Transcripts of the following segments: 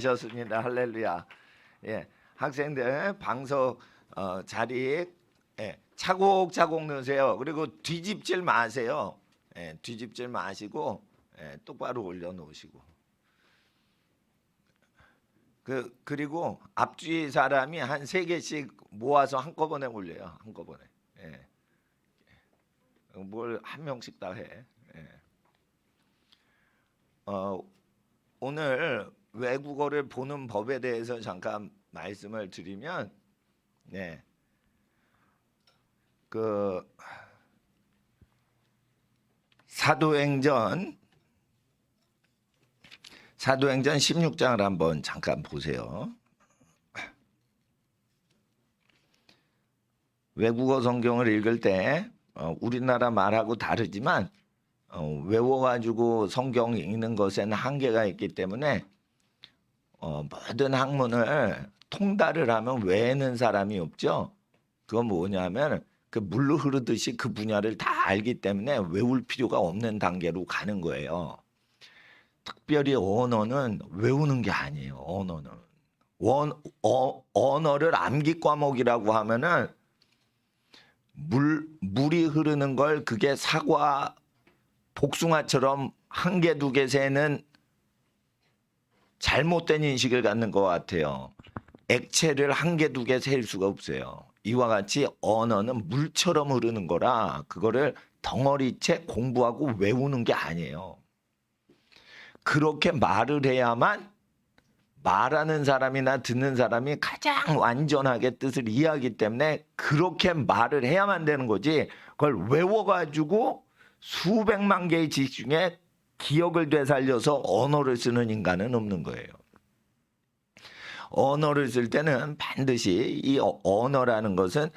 하셨습니다. 할렐루야. 예, 학생들 방석 자리 차곡차곡 넣으세요. 그리고 뒤집질 마세요. 뒤집질 마시고 똑바로 올려놓으시고. 그리고 앞뒤 사람이 한 3개씩 모아서 한꺼번에 올려요. 한꺼번에. 뭘 한 명씩 다 해. 오늘 외국어를 보는 법에 대해서 잠깐 말씀을 드리면, 그 사도행전 16장을 한번 잠깐 보세요. 외국어 성경을 읽을 때 우리나라 말하고 다르지만 외워가지고 성경 읽는 것에는 한계가 있기 때문에 모든 학문을 통달을 하면 외우는 사람이 없죠. 그건 뭐냐면 그 물로 흐르듯이 그 분야를 다 알기 때문에 외울 필요가 없는 단계로 가는 거예요. 특별히 언어는 외우는 게 아니에요. 언어는 언어를 암기 과목이라고 하면은 물이 흐르는 걸 그게 사과 복숭아처럼 한 개, 두 개 세는 잘못된 인식을 갖는 것 같아요. 액체를 한 개, 두 개 셀 수가 없어요. 이와 같이 언어는 물처럼 흐르는 거라 그거를 덩어리째 공부하고 외우는 게 아니에요. 그렇게 말을 해야만 말하는 사람이나 듣는 사람이 가장 완전하게 뜻을 이해하기 때문에 그렇게 말을 해야만 되는 거지, 그걸 외워가지고 수백만 개의 지식 중에 기억을 되살려서 언어를 쓰는 인간은 없는 거예요. 언어를 쓸 때는 반드시 이 언어라는 것은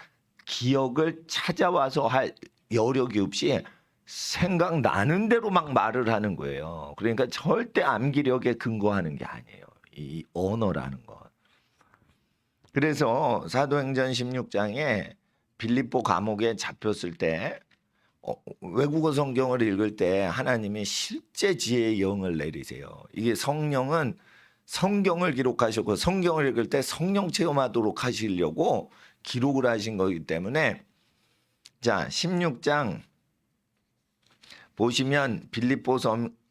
기억을 찾아와서 할 여력이 없이 생각나는 대로 막 말을 하는 거예요. 그러니까 절대 암기력에 근거하는 게 아니에요, 이 언어라는 것. 그래서 사도행전 16장에 빌립보 감옥에 잡혔을 때 외국어 성경을 읽을 때 하나님이 실제 지혜의 영을 내리세요. 이게 성령은 성경을 기록하셨고 성경을 읽을 때 성령 체험하도록 하시려고 기록을 하신 거기 때문에, 자 16장 보시면 빌립보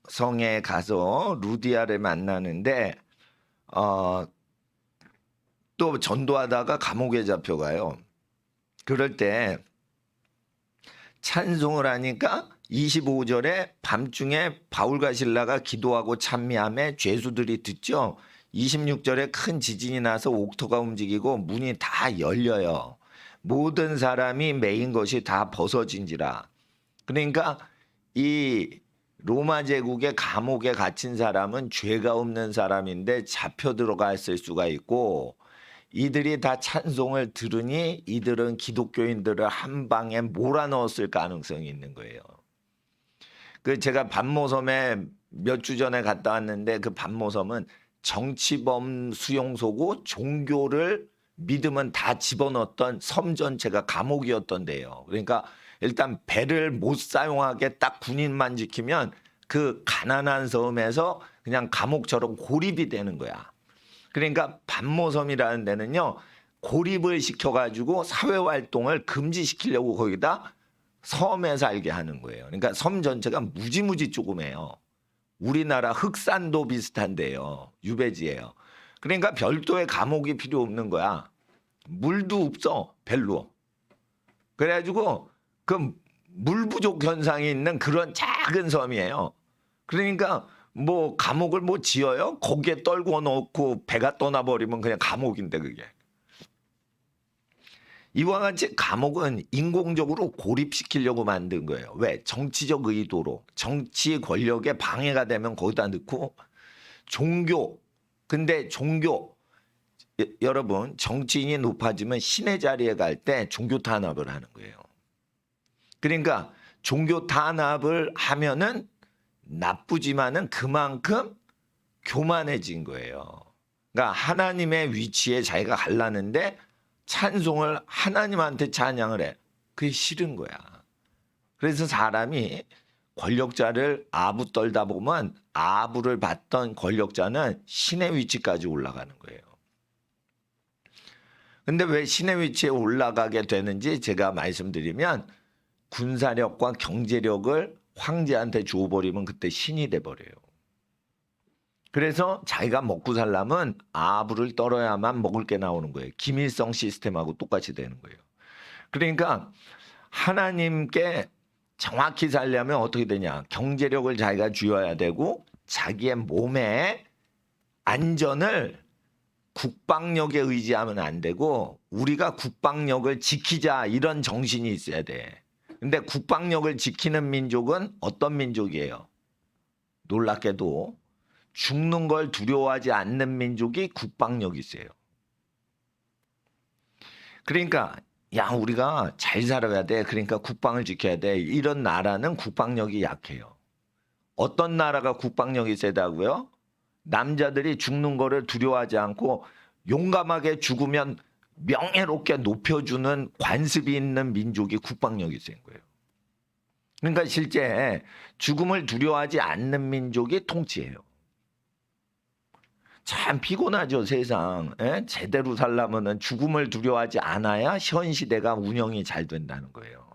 성에 가서 루디아를 만나는데 또 전도하다가 감옥에 잡혀가요. 그럴 때 찬송을 하니까 25절에 밤중에 바울과 실라가 기도하고 찬미하며 죄수들이 듣죠. 26절에 큰 지진이 나서 옥토가 움직이고 문이 다 열려요. 모든 사람이 매인 것이 다 벗어진지라. 그러니까 이 로마 제국의 감옥에 갇힌 사람은 죄가 없는 사람인데 잡혀 들어갔을 수가 있고, 이들이 다 찬송을 들으니 이들은 기독교인들을 한 방에 몰아넣었을 가능성이 있는 거예요. 그 제가 반모섬에 몇 주 전에 갔다 왔는데 그 반모섬은 정치범 수용소고 종교를 믿으면 다 집어넣었던 섬 전체가 감옥이었던 데요. 그러니까 일단 배를 못 사용하게 딱 군인만 지키면 그 가난한 섬에서 그냥 감옥처럼 고립이 되는 거야. 그러니까 반모섬이라는 데는요, 고립을 시켜가지고 사회활동을 금지시키려고 거기다 섬에 살게 하는 거예요. 그러니까 섬 전체가 무지무지 조그매요. 우리나라 흑산도 비슷한데요. 유배지예요. 그러니까 별도의 감옥이 필요 없는 거야. 물도 없어, 별로. 그래가지고 그 물 부족 현상이 있는 그런 작은 섬이에요. 그러니까 뭐 감옥을 뭐 지어요? 거기에 떨궈 놓고 배가 떠나버리면 그냥 감옥인데 그게. 이와 같이 감옥은 인공적으로 고립시키려고 만든 거예요. 왜? 정치적 의도로. 정치 권력에 방해가 되면 거기다 넣고. 종교. 근데 종교, 여러분, 정치인이 높아지면 신의 자리에 갈 때 종교 탄압을 하는 거예요. 그러니까 종교 탄압을 하면은 나쁘지만은 그만큼 교만해진 거예요. 그러니까 하나님의 위치에 자기가 가려는데 찬송을 하나님한테 찬양을 해. 그게 싫은 거야. 그래서 사람이 권력자를 아부 떨다 보면 아부를 받던 권력자는 신의 위치까지 올라가는 거예요. 근데 왜 신의 위치에 올라가게 되는지 제가 말씀드리면 군사력과 경제력을 황제한테 줘버리면 그때 신이 돼버려요. 그래서 자기가 먹고 살려면 아부를 떨어야만 먹을 게 나오는 거예요. 김일성 시스템하고 똑같이 되는 거예요. 그러니까 하나님께 정확히 살려면 어떻게 되냐. 경제력을 자기가 쥐어야 되고 자기의 몸의 안전을 국방력에 의지하면 안 되고 우리가 국방력을 지키자 이런 정신이 있어야 돼. 근데 국방력을 지키는 민족은 어떤 민족이에요? 놀랍게도 죽는 걸 두려워하지 않는 민족이 국방력이 있어요. 그러니까 야 우리가 잘 살아야 돼. 그러니까 국방을 지켜야 돼. 이런 나라는 국방력이 약해요. 어떤 나라가 국방력이 세다고요? 남자들이 죽는 거를 두려워하지 않고 용감하게 죽으면 명예롭게 높여주는 관습이 있는 민족이 국방력이 센 거예요. 그러니까 실제 죽음을 두려워하지 않는 민족이 통치예요. 참 피곤하죠 세상. 에? 제대로 살려면 죽음을 두려워하지 않아야 현 시대가 운영이 잘 된다는 거예요.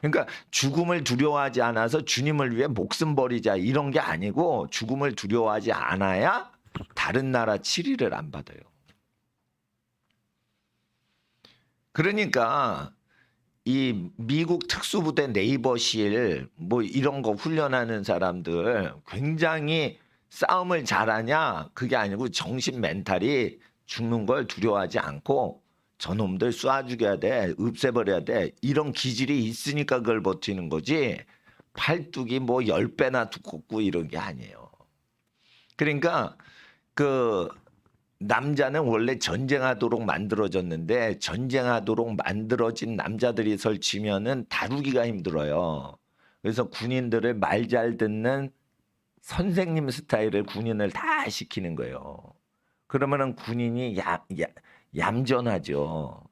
그러니까 죽음을 두려워하지 않아서 주님을 위해 목숨 버리자 이런 게 아니고 죽음을 두려워하지 않아야 다른 나라 치리를 안 받아요. 그러니까 이 미국 특수부대 네이버실 뭐 이런 거 훈련하는 사람들 굉장히 싸움을 잘하냐 그게 아니고 정신 멘탈이 죽는 걸 두려워하지 않고 저놈들 쏴 죽여야 돼 없애버려야 돼 이런 기질이 있으니까 그걸 버티는 거지 팔뚝이 뭐 10배나 두껍고 이런 게 아니에요. 그러니까 그 남자는 원래 전쟁하도록 만들어졌는데 전쟁하도록 만들어진 남자들이 설치면은 다루기가 힘들어요. 그래서 군인들을 말 잘 듣는 선생님 스타일을 군인을 다 시키는 거예요. 그러면은 군인이 얌전하죠.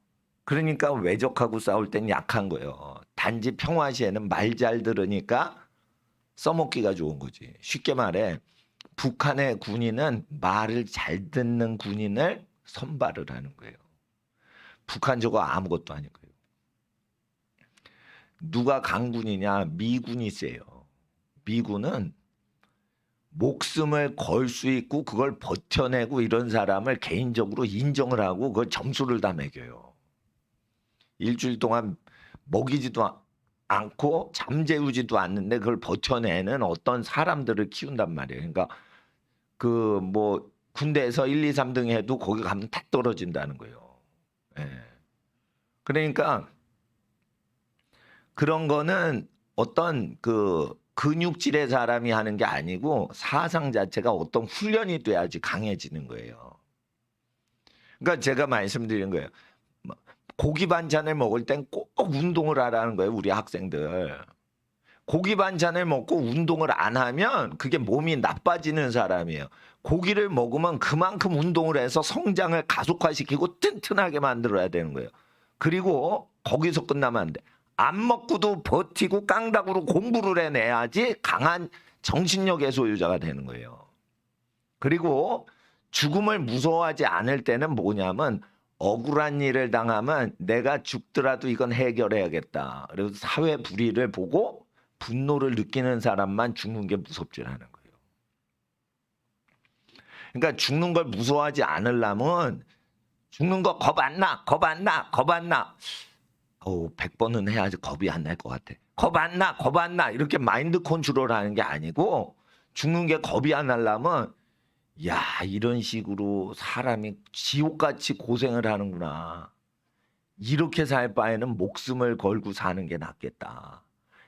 그러니까 외적하고 싸울 땐 약한 거예요. 단지 평화시에는 말 잘 들으니까 써먹기가 좋은 거지. 쉽게 말해 북한의 군인은 말을 잘 듣는 군인을 선발을 하는 거예요. 북한 저거 아무것도 아닌 거예요. 누가 강군이냐? 미군이 세요. 미군은 목숨을 걸 수 있고 그걸 버텨내고 이런 사람을 개인적으로 인정을 하고 그걸 점수를 다 매겨요. 일주일 동안 먹이지도 않고 잠재우지도 않는데 그걸 버텨내는 어떤 사람들을 키운단 말이에요. 그러니까 그 뭐 군대에서 1, 2, 3등 해도 거기 가면 다 떨어진다는 거예요. 예. 그러니까 그런 거는 어떤 그 근육질의 사람이 하는 게 아니고 사상 자체가 어떤 훈련이 돼야지 강해지는 거예요. 그러니까 제가 말씀드린 거예요. 고기 반찬을 먹을 땐 꼭 운동을 하라는 거예요. 우리 학생들. 고기 반찬을 먹고 운동을 안 하면 그게 몸이 나빠지는 사람이에요. 고기를 먹으면 그만큼 운동을 해서 성장을 가속화시키고 튼튼하게 만들어야 되는 거예요. 그리고 거기서 끝나면 안 돼. 안 먹고도 버티고 깡다구로 공부를 해내야지 강한 정신력의 소유자가 되는 거예요. 그리고 죽음을 무서워하지 않을 때는 뭐냐면 억울한 일을 당하면 내가 죽더라도 이건 해결해야겠다. 그래서 사회 불의를 보고 분노를 느끼는 사람만 죽는 게 무섭지라는 거예요. 그러니까 죽는 걸 무서워하지 않으려면 죽는 거 겁 안 나, 겁 안 나, 겁 안 나. 100번은 해야지 겁이 안 날 것 같아. 겁 안 나, 겁 안 나. 이렇게 마인드 컨트롤 하는 게 아니고 죽는 게 겁이 안 나려면 야, 이런 식으로 사람이 지옥같이 고생을 하는구나. 이렇게 살 바에는 목숨을 걸고 사는 게 낫겠다.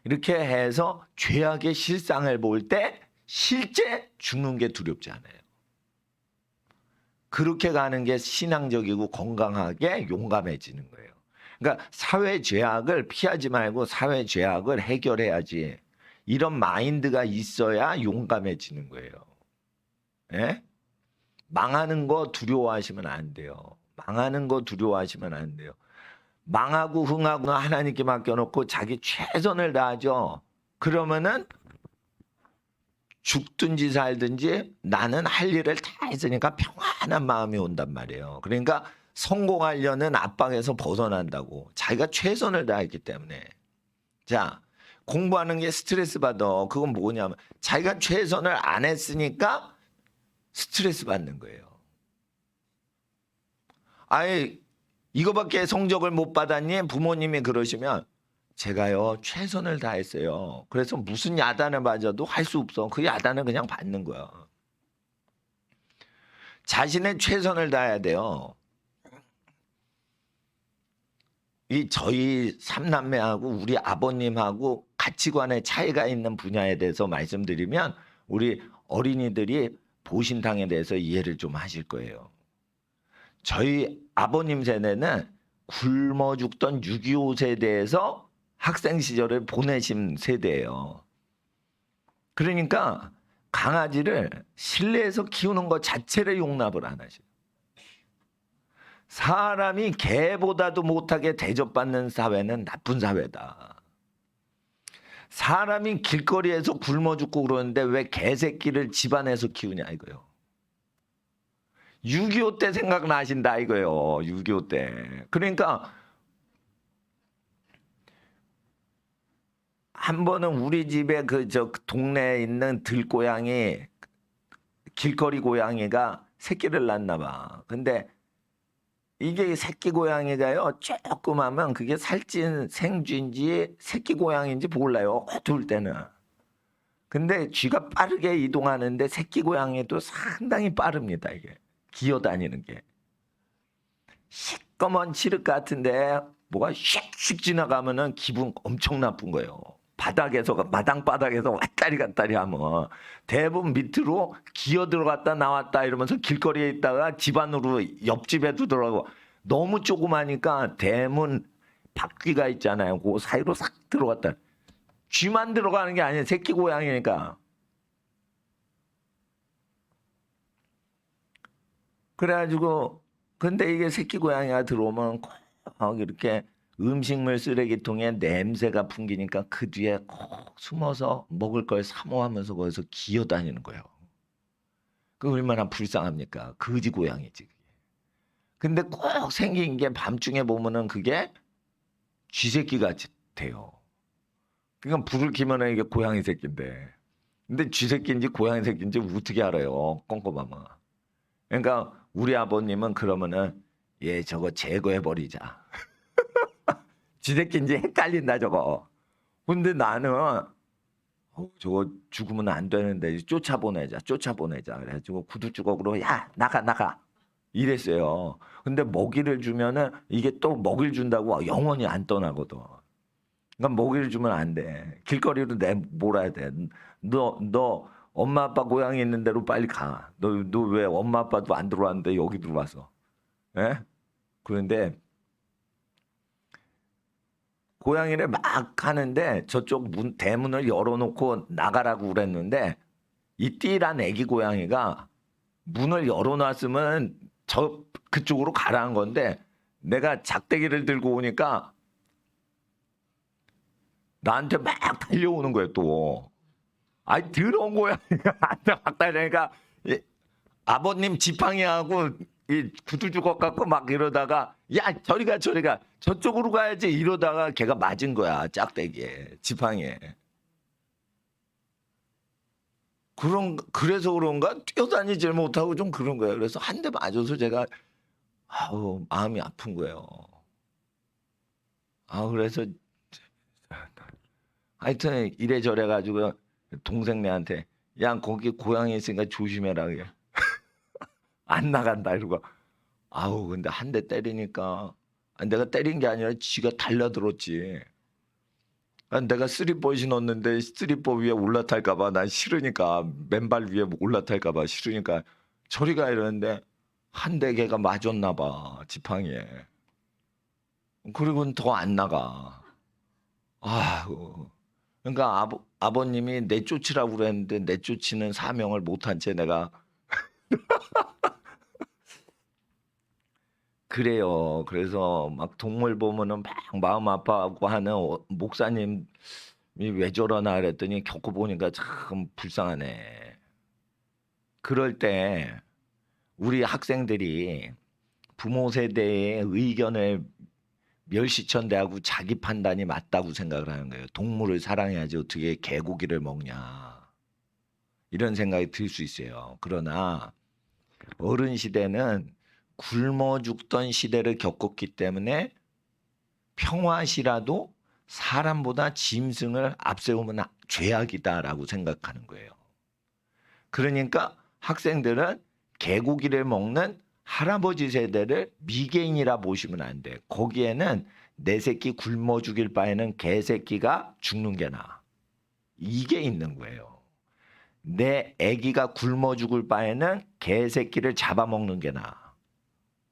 이렇게 해서 죄악의 실상을 볼 때 실제 죽는 게 두렵지 않아요. 그렇게 가는 게 신앙적이고 건강하게 용감해지는 거예요. 그러니까 사회 죄악을 피하지 말고 사회 죄악을 해결해야지. 이런 마인드가 있어야 용감해지는 거예요. 예? 망하는 거 두려워하시면 안 돼요. 망하는 거 두려워하시면 안 돼요. 망하고 흥하고 하나님께 맡겨놓고 자기 최선을 다하죠. 그러면은 죽든지 살든지 나는 할 일을 다 했으니까 평안한 마음이 온단 말이에요. 그러니까 성공하려는 압박에서 벗어난다고. 자기가 최선을 다했기 때문에. 자, 공부하는 게 스트레스 받아. 그건 뭐냐면 자기가 최선을 안 했으니까 스트레스 받는 거예요. 아예 이거밖에 성적을 못 받았니? 부모님이 그러시면 제가요 최선을 다했어요. 그래서 무슨 야단을 맞아도 할 수 없어. 그 야단을 그냥 받는 거야. 자신의 최선을 다해야 돼요. 이 저희 삼남매하고 우리 아버님하고 가치관의 차이가 있는 분야에 대해서 말씀드리면 우리 어린이들이 보신탕에 대해서 이해를 좀 하실 거예요. 저희 아버님 세대는 굶어 죽던 6.25 세대에서 학생 시절을 보내신 세대예요. 그러니까 강아지를 실내에서 키우는 것 자체를 용납을 안 하셔요. 사람이 개보다도 못하게 대접받는 사회는 나쁜 사회다. 사람이 길거리에서 굶어 죽고 그러는데 왜 개새끼를 집안에서 키우냐 이거요. 6.25 때 생각나신다 이거요. 6.25 때. 그러니까 한 번은 우리 집에 그 동네에 있는 들고양이 길거리 고양이가 새끼를 낳나 봐. 근데 이게 새끼 고양이가요 조금 하면 그게 살찐 생쥐인지 새끼 고양이인지 몰라요. 둘 때는. 근데 쥐가 빠르게 이동하는데 새끼 고양이도 상당히 빠릅니다. 이게 기어다니는 게. 시꺼먼 칠흑 같은데 뭐가 슉슉 지나가면은 기분 엄청 나쁜 거예요. 바닥에서 마당 바닥에서 왔다리 갔다리 하면 대부분 밑으로 기어 들어갔다 나왔다 이러면서 길거리에 있다가 집 안으로 옆집에도 들어가고 너무 조그마니까 대문 바퀴가 있잖아요. 그 사이로 싹 들어갔다. 쥐만 들어가는 게 아니에요. 새끼 고양이니까. 그래가지고 근데 이게 새끼 고양이가 들어오면 꼭 이렇게 음식물 쓰레기통에 냄새가 풍기니까 그 뒤에 꼭 숨어서 먹을 걸 사모하면서 거기서 기어다니는 거예요. 그 얼마나 불쌍합니까? 거지 고양이지. 근데 꼭 생긴 게 밤중에 보면은 그게 쥐새끼가 돼요. 그러니까 불을 켜면은 이게 고양이 새끼인데. 근데 쥐새끼인지 고양이 새끼인지 어떻게 알아요? 꼼꼼하면. 그러니까 우리 아버님은 그러면은 얘 저거 제거해버리자. 쥐새끼인지 헷갈린다 저거. 근데 나는 저거 죽으면 안 되는데 쫓아보내자. 그래가지고 구두주걱으로 야 나가 이랬어요. 근데 먹이를 주면은 이게 또 먹이를 준다고 영원히 안 떠나거든. 그러니까 먹이를 주면 안 돼. 길거리로 몰아야 돼. 너 엄마 아빠 고향에 있는 대로 빨리 가. 너 왜 엄마 아빠도 안 들어왔는데 여기 들어와서. 예? 그런데 고양이를 막 하는데 저쪽 대문을 열어놓고 나가라고 그랬는데 이 띠란 애기 고양이가 문을 열어놨으면 그쪽으로 가라는 건데 내가 작대기를 들고 오니까 나한테 막 달려오는 거예요 또. 아니 더러운 고양이가 나한테 막 달려니까 아버님 지팡이하고 이 구두 주걱 갖고 막 이러다가 야 저리 가 저쪽으로 가야지 이러다가 걔가 맞은 거야 짝대기에 지팡이에. 그래서 그런가 뛰어다니질 못하고 좀 그런 거예요. 그래서 한 대 맞아서 제가 마음이 아픈 거예요. 그래서 하여튼 이래저래 가지고 동생네한테 야 거기 고양이 있으니까 조심해라 그래. 안 나간다 이러고 근데 한 대 때리니까 내가 때린 게 아니라 지가 달려들었지. 내가 쓰리퍼 신었는데 쓰리퍼 위에 올라탈까 봐 난 싫으니까 맨발 위에 올라탈까 봐 싫으니까 저리 가 이러는데 한 대 걔가 맞았나 봐 지팡이에. 그리고는 더 안 나가. 그러니까 아버님이 내쫓으라고 그랬는데 내쫓이는 사명을 못한 채 내가 그래요. 그래서 막 동물 보면은 막 마음 아파하고 하는 목사님 왜 저러나 그랬더니 겪어보니까 참 불쌍하네. 그럴 때 우리 학생들이 부모 세대의 의견을 멸시천대하고 자기 판단이 맞다고 생각을 하는 거예요. 동물을 사랑해야지 어떻게 개고기를 먹냐. 이런 생각이 들 수 있어요. 그러나 어른 시대는 굶어 죽던 시대를 겪었기 때문에 평화시라도 사람보다 짐승을 앞세우면 죄악이다라고 생각하는 거예요. 그러니까 학생들은 개고기를 먹는 할아버지 세대를 미개인이라 보시면 안 돼. 거기에는 내 새끼 굶어 죽일 바에는 개새끼가 죽는 게 나아. 이게 있는 거예요. 내 애기가 굶어 죽을 바에는 개새끼를 잡아먹는 게 나아.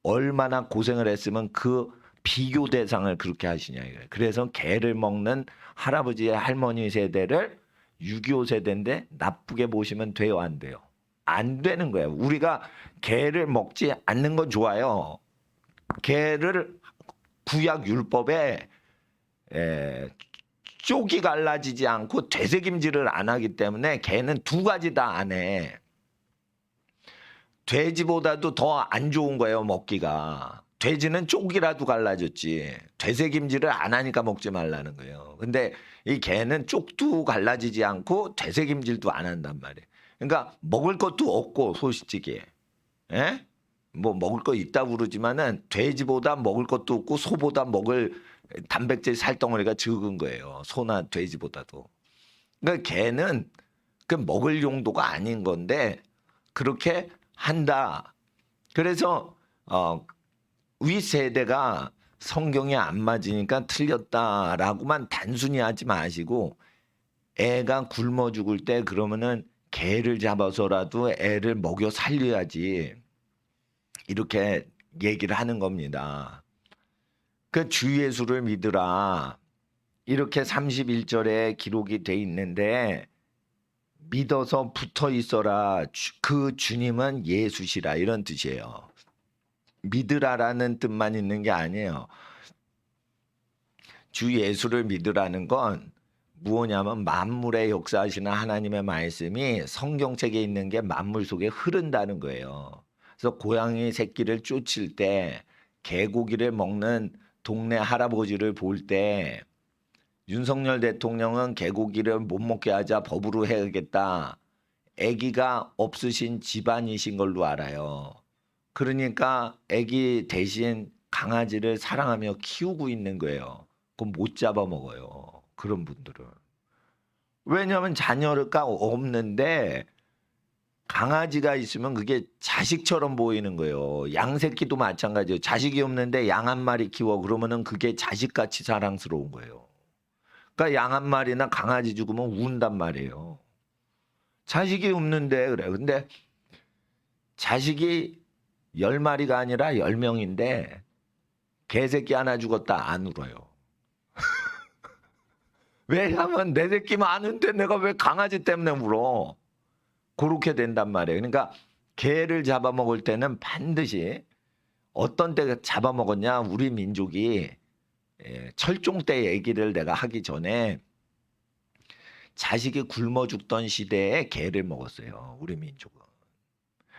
얼마나 고생을 했으면 그 비교 대상을 그렇게 하시냐 이거예요. 그래서 개를 먹는 할아버지 할머니 세대를 6.25 세대인데 나쁘게 보시면 돼요, 안 돼요? 안 되는 거예요. 우리가 개를 먹지 않는 건 좋아요. 개를 구약 율법에 쪽이 갈라지지 않고 되새김질을 안 하기 때문에 개는 두 가지 다 안 해. 돼지보다도 더 안 좋은 거예요, 먹기가. 돼지는 쪽이라도 갈라졌지. 되새김질을 안 하니까 먹지 말라는 거예요. 근데 이 개는 쪽도 갈라지지 않고 되새김질도 안 한단 말이에요. 그러니까 먹을 것도 없고 솔직히. 예? 뭐 먹을 거 있다고 그러지만은 돼지보다 먹을 것도 없고 소보다 먹을 단백질 살덩어리가 적은 거예요. 소나 돼지보다도. 그러니까 개는 그 먹을 용도가 아닌 건데 그렇게 한다. 그래서 윗세대가 성경에 안 맞으니까 틀렸다라고만 단순히 하지 마시고 애가 굶어 죽을 때 그러면은 개를 잡아서라도 애를 먹여 살려야지 이렇게 얘기를 하는 겁니다. 그 주 예수를 믿으라 이렇게 31절에 기록이 돼 있는데 믿어서 붙어 있어라. 그 주님은 예수시라 이런 뜻이에요. 믿으라라는 뜻만 있는 게 아니에요. 주 예수를 믿으라는 건 무엇냐면 만물의 역사하시는 하나님의 말씀이 성경책에 있는 게 만물 속에 흐른다는 거예요. 그래서 고양이 새끼를 쫓을 때 개고기를 먹는 동네 할아버지를 볼 때 윤석열 대통령은 개고기를 못 먹게 하자 법으로 해야겠다. 아기가 없으신 집안이신 걸로 알아요. 그러니까 아기 대신 강아지를 사랑하며 키우고 있는 거예요. 그럼 못 잡아먹어요. 그런 분들은. 왜냐하면 자녀가 없는데 강아지가 있으면 그게 자식처럼 보이는 거예요. 양새끼도 마찬가지예요. 자식이 없는데 양 한 마리 키워 그러면은 그게 자식같이 사랑스러운 거예요. 그러니까 양 한 마리나 강아지 죽으면 운단 말이에요. 자식이 없는데 그래. 근데 자식이 10마리가 아니라 10명인데 개새끼 하나 죽었다 안 울어요. 왜냐하면 내 새끼 많은데 내가 왜 강아지 때문에 울어. 그렇게 된단 말이에요. 그러니까 개를 잡아먹을 때는 반드시 어떤 때 잡아먹었냐. 우리 민족이 철종 때 얘기를 내가 하기 전에 자식이 굶어 죽던 시대에 개를 먹었어요. 우리 민족은.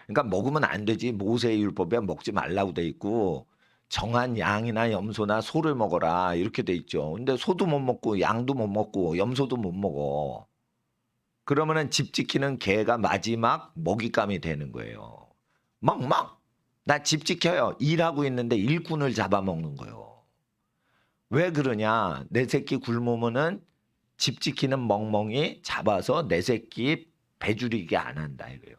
그러니까 먹으면 안 되지. 모세의 율법에 먹지 말라고 돼 있고 정한 양이나 염소나 소를 먹어라 이렇게 돼 있죠. 근데 소도 못 먹고 양도 못 먹고 염소도 못 먹어. 그러면은 집 지키는 개가 마지막 먹잇감이 되는 거예요. 나 집 지켜요. 일하고 있는데 일꾼을 잡아먹는 거예요. 왜 그러냐? 내 새끼 굶으면은 집 지키는 멍멍이 잡아서 내 새끼 배줄이게 안 한다 이거예요.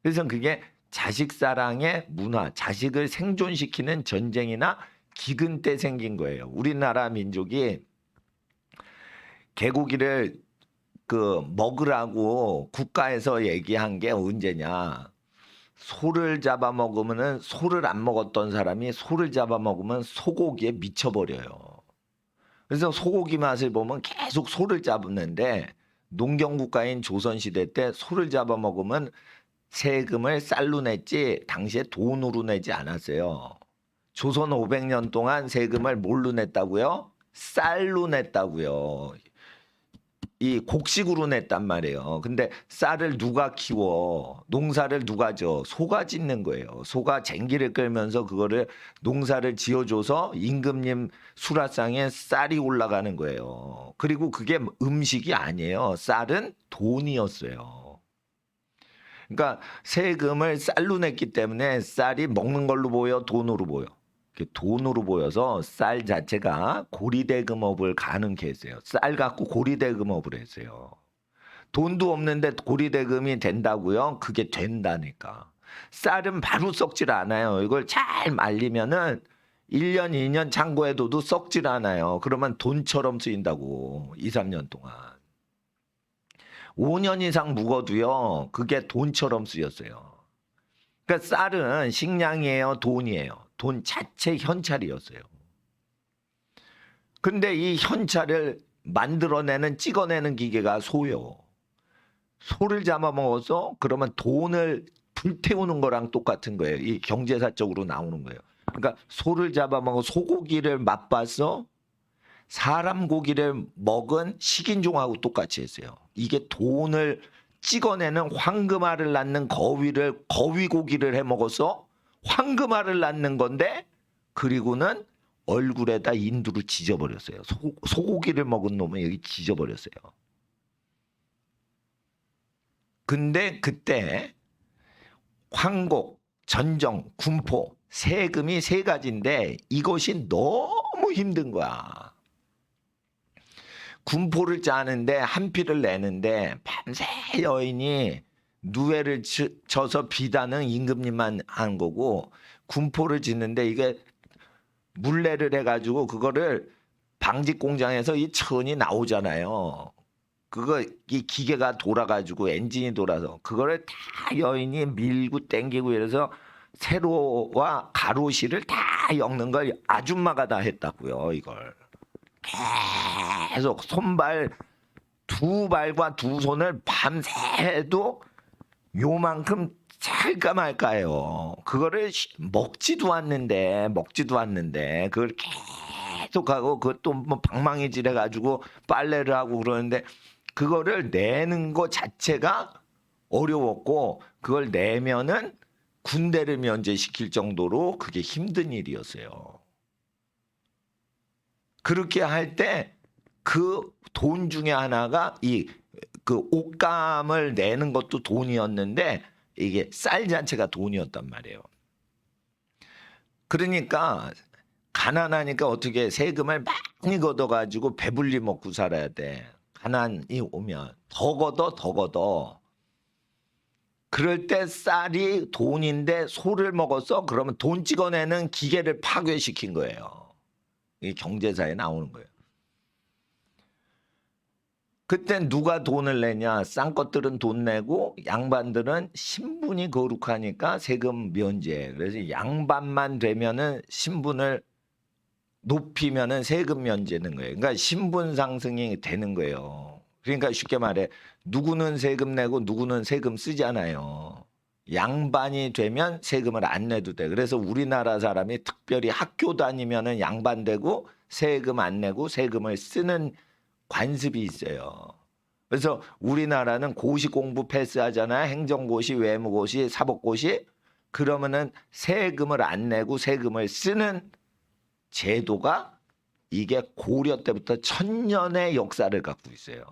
그래서 그게 자식 사랑의 문화, 자식을 생존시키는 전쟁이나 기근 때 생긴 거예요. 우리나라 민족이 개고기를 먹으라고 국가에서 얘기한 게 언제냐? 소를 잡아먹으면은 소를 안 먹었던 사람이 소를 잡아먹으면 소고기에 미쳐버려요. 그래서 소고기 맛을 보면 계속 소를 잡는데 농경국가인 조선시대 때 소를 잡아먹으면 세금을 쌀로 냈지 당시에 돈으로 내지 않았어요. 조선 500년 동안 세금을 뭘로 냈다고요? 쌀로 냈다고요. 이 곡식으로 냈단 말이에요. 근데 쌀을 누가 키워? 농사를 누가 져? 소가 짓는 거예요. 소가 쟁기를 끌면서 그거를 농사를 지어줘서 임금님 수라상에 쌀이 올라가는 거예요. 그리고 그게 음식이 아니에요. 쌀은 돈이었어요. 그러니까 세금을 쌀로 냈기 때문에 쌀이 먹는 걸로 보여, 돈으로 보여. 돈으로 보여서 쌀 자체가 고리대금업을 가능케 했어요. 쌀 갖고 고리대금업을 했어요. 돈도 없는데 고리대금이 된다고요? 그게 된다니까. 쌀은 바로 썩질 않아요. 이걸 잘 말리면은 1년, 2년 창고에 둬도 썩질 않아요. 그러면 돈처럼 쓰인다고. 2, 3년 동안. 5년 이상 묵어도요. 그게 돈처럼 쓰였어요. 그러니까 쌀은 식량이에요, 돈이에요. 돈 자체 현찰이었어요. 근데 이 현찰을 만들어내는 찍어내는 기계가 소요. 소를 잡아먹어서 그러면 돈을 불태우는 거랑 똑같은 거예요. 이 경제사적으로 나오는 거예요. 그러니까 소를 잡아먹어 소고기를 맛봐서 사람 고기를 먹은 식인종하고 똑같이 했어요. 이게 돈을 찍어내는 황금알을 낳는 거위고기를 해 먹어서 황금알을 낳는 건데, 그리고는 얼굴에다 인두로 지져버렸어요. 소고기를 먹은 놈은 여기 지져버렸어요. 근데 그때 황곡, 전정, 군포, 세금이 세 가지인데 이것이 너무 힘든 거야. 군포를 짜는데 한 피를 내는데 밤새 여인이 누에를 쳐서 비다는 임금님만 한 거고, 군포를 짓는데 이게 물레를 해가지고 그거를 방직 공장에서 이 천이 나오잖아요. 그거 이 기계가 돌아가지고 엔진이 돌아서 그거를 다 여인이 밀고 땡기고 이래서 세로와 가로실을 다 엮는 걸 아줌마가 다 했다고요. 이걸 계속 두 발과 두 손을 밤새도 요만큼 찰까 말까요. 그거를 먹지도 않는데 그걸 계속하고 그것도 뭐 방망이질 해가지고 빨래를 하고 그러는데 그거를 내는 거 자체가 어려웠고, 그걸 내면은 군대를 면제시킬 정도로 그게 힘든 일이었어요. 그렇게 할 때 그 돈 중에 하나가 그 옷감을 내는 것도 돈이었는데 이게 쌀 자체가 돈이었단 말이에요. 그러니까 가난하니까 어떻게 세금을 많이 걷어가지고 배불리 먹고 살아야 돼. 가난이 오면 더 걷어. 그럴 때 쌀이 돈인데 소를 먹어서 그러면 돈 찍어내는 기계를 파괴시킨 거예요. 이게 경제사에 나오는 거예요. 그때 누가 돈을 내냐? 싼 것들은 돈 내고 양반들은 신분이 거룩하니까 세금 면제. 그래서 양반만 되면은 신분을 높이면은 세금 면제는 거예요. 그러니까 신분 상승이 되는 거예요. 그러니까 쉽게 말해 누구는 세금 내고 누구는 세금 쓰잖아요. 양반이 되면 세금을 안 내도 돼. 그래서 우리나라 사람이 특별히 학교 다니면은 양반 되고 세금 안 내고 세금을 쓰는 관습이 있어요. 그래서 우리나라는 고시 공부 패스하잖아요. 행정고시, 외무고시, 사법고시. 그러면은 세금을 안 내고 세금을 쓰는 제도가 이게 고려 때부터 1000년의 역사를 갖고 있어요.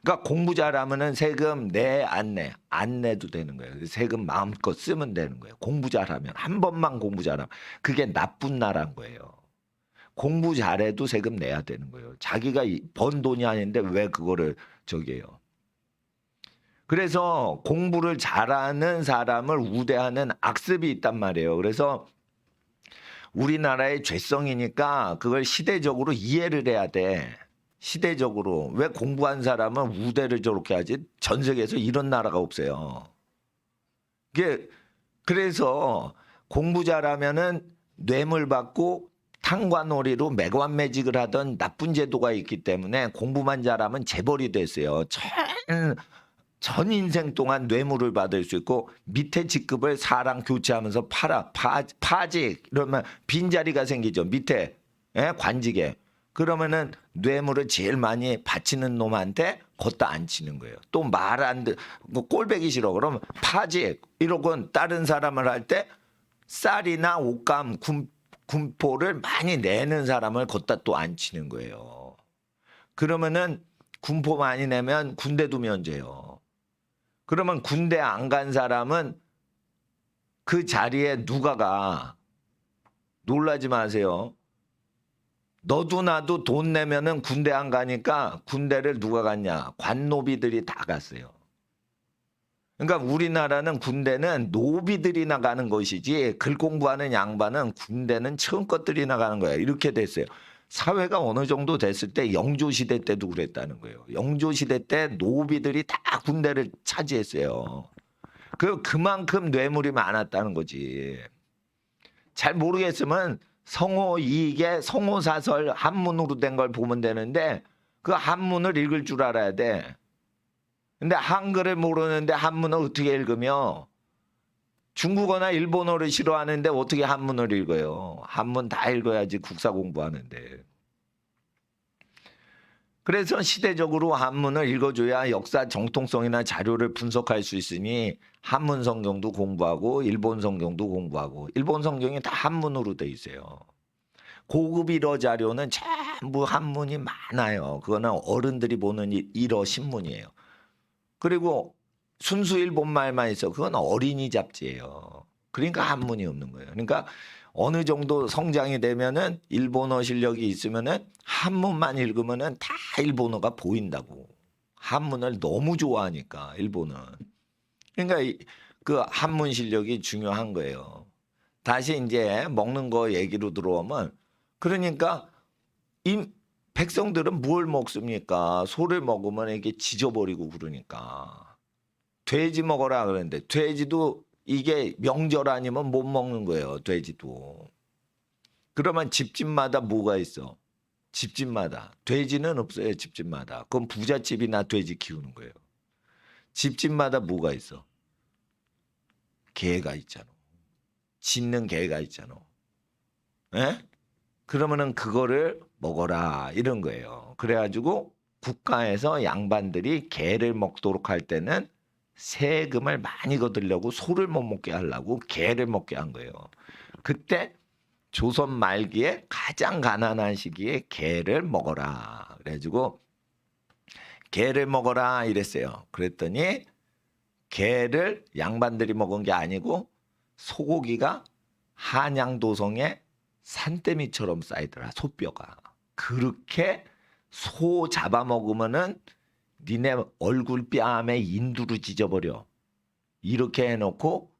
그러니까 공부 잘하면은 세금 안 내도 되는 거예요. 세금 마음껏 쓰면 되는 거예요. 공부 잘하면, 한 번만 공부 잘하면 그게 나쁜 나라인 거예요. 공부 잘해도 세금 내야 되는 거예요. 자기가 번 돈이 아닌데 왜 그거를 저기해요. 그래서 공부를 잘하는 사람을 우대하는 악습이 있단 말이에요. 그래서 우리나라의 죄성이니까 그걸 시대적으로 이해를 해야 돼. 시대적으로. 왜 공부한 사람은 우대를 저렇게 하지? 전 세계에서 이런 나라가 없어요. 그래서 공부 잘하면은 뇌물 받고 탕과놀이로 매관매직을 하던 나쁜 제도가 있기 때문에 공부만 잘하면 재벌이 됐어요. 전 인생 동안 뇌물을 받을 수 있고 밑에 직급을 사랑 교체하면서 파직 이러면 빈자리가 생기죠. 밑에 관직에. 그러면은 뇌물을 제일 많이 바치는 놈한테 걷다 앉히는 거예요. 또 말 안 듣, 뭐 꼴배기 싫어. 그러면 파지 이러고 다른 사람을 할 때 쌀이나 옷감, 군포를 많이 내는 사람을 걷다 또 앉히는 거예요. 그러면은 군포 많이 내면 군대도 면제요. 그러면 군대 안 간 사람은 그 자리에 누가 가? 놀라지 마세요. 너도 나도 돈 내면은 군대 안 가니까 군대를 누가 갔냐? 관노비들이 다 갔어요. 그러니까 우리나라는 군대는 노비들이 나가는 것이지 글 공부하는 양반은 군대는 처음 것들이 나가는 거예요. 이렇게 됐어요. 사회가 어느 정도 됐을 때 영조시대 때도 그랬다는 거예요. 영조시대 때 노비들이 다 군대를 차지했어요. 그만큼 뇌물이 많았다는 거지. 잘 모르겠으면 성호 이익의 성호사설 한문으로 된 걸 보면 되는데 그 한문을 읽을 줄 알아야 돼. 근데 한글을 모르는데 한문을 어떻게 읽으며 중국어나 일본어를 싫어하는데 어떻게 한문을 읽어요? 한문 다 읽어야지 국사 공부하는데. 그래서 시대적으로 한문을 읽어줘야 역사 정통성이나 자료를 분석할 수 있으니 한문 성경도 공부하고 일본 성경도 공부하고 일본 성경이 다 한문으로 돼 있어요. 고급 일어 자료는 전부 한문이 많아요. 그거는 어른들이 보는 일어 신문이에요. 그리고 순수 일본말만 있어. 그건 어린이 잡지예요. 그러니까 한문이 없는 거예요. 그러니까 어느 정도 성장이 되면은 일본어 실력이 있으면은 한문만 읽으면은 다 일본어가 보인다고. 한문을 너무 좋아하니까 일본은. 그러니까 그 한문 실력이 중요한 거예요. 다시 이제 먹는 거 얘기로 들어오면 그러니까 이 백성들은 뭘 먹습니까? 소를 먹으면 이게 지져버리고 그러니까. 돼지 먹어라 그랬는데 돼지도 이게 명절 아니면 못 먹는 거예요. 돼지도. 그러면 집집마다 뭐가 있어? 집집마다. 돼지는 없어요. 집집마다. 그건 부잣집이나 돼지 키우는 거예요. 집집마다 뭐가 있어? 개가 있잖아. 짖는 개가 있잖아. 에? 그러면은 그거를 먹어라 이런 거예요. 그래가지고 국가에서 양반들이 개를 먹도록 할 때는 세금을 많이 거두려고 소를 못 먹게 하려고 개를 먹게 한 거예요. 그때 조선 말기에 가장 가난한 시기에 개를 먹어라. 그래가지고 개를 먹어라 이랬어요. 그랬더니 개를 양반들이 먹은 게 아니고 소고기가 한양도성에 산더미처럼 쌓이더라. 소뼈가. 그렇게 소 잡아먹으면은 니네 얼굴 뺨에 인두로 찢어버려. 이렇게 해놓고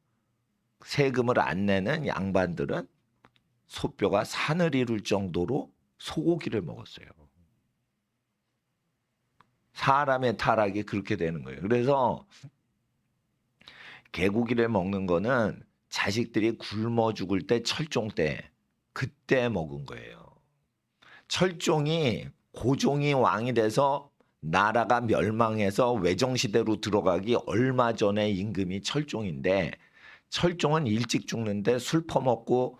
세금을 안 내는 양반들은 소뼈가 산을 이룰 정도로 소고기를 먹었어요. 사람의 타락이 그렇게 되는 거예요. 그래서 개고기를 먹는 거는 자식들이 굶어 죽을 때 철종 때 그때 먹은 거예요. 철종이 고종이 왕이 돼서 나라가 멸망해서 외정시대로 들어가기 얼마 전에 임금이 철종인데 철종은 일찍 죽는데 술 퍼먹고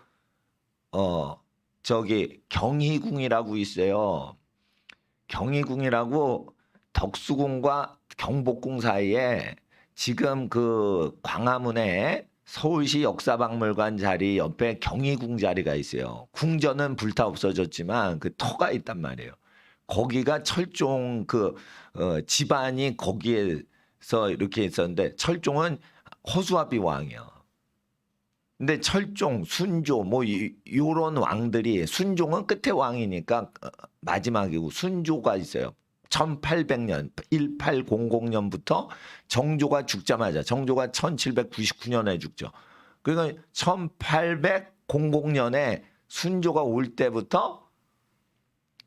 저기 경희궁이라고 있어요. 경희궁이라고 덕수궁과 경복궁 사이에 지금 그 광화문에 서울시 역사박물관 자리 옆에 경희궁 자리가 있어요. 궁전은 불타 없어졌지만 그 터가 있단 말이에요. 거기가 철종 집안이 거기에서 이렇게 있었는데 철종은 허수아비 왕이요. 근데 철종, 순조 뭐 요런 왕들이 순종은 끝에 왕이니까 마지막이고 순조가 있어요. 1800년 1800년부터 정조가 죽자마자 정조가 1799년에 죽죠. 그러니까 1800년에 순조가 올 때부터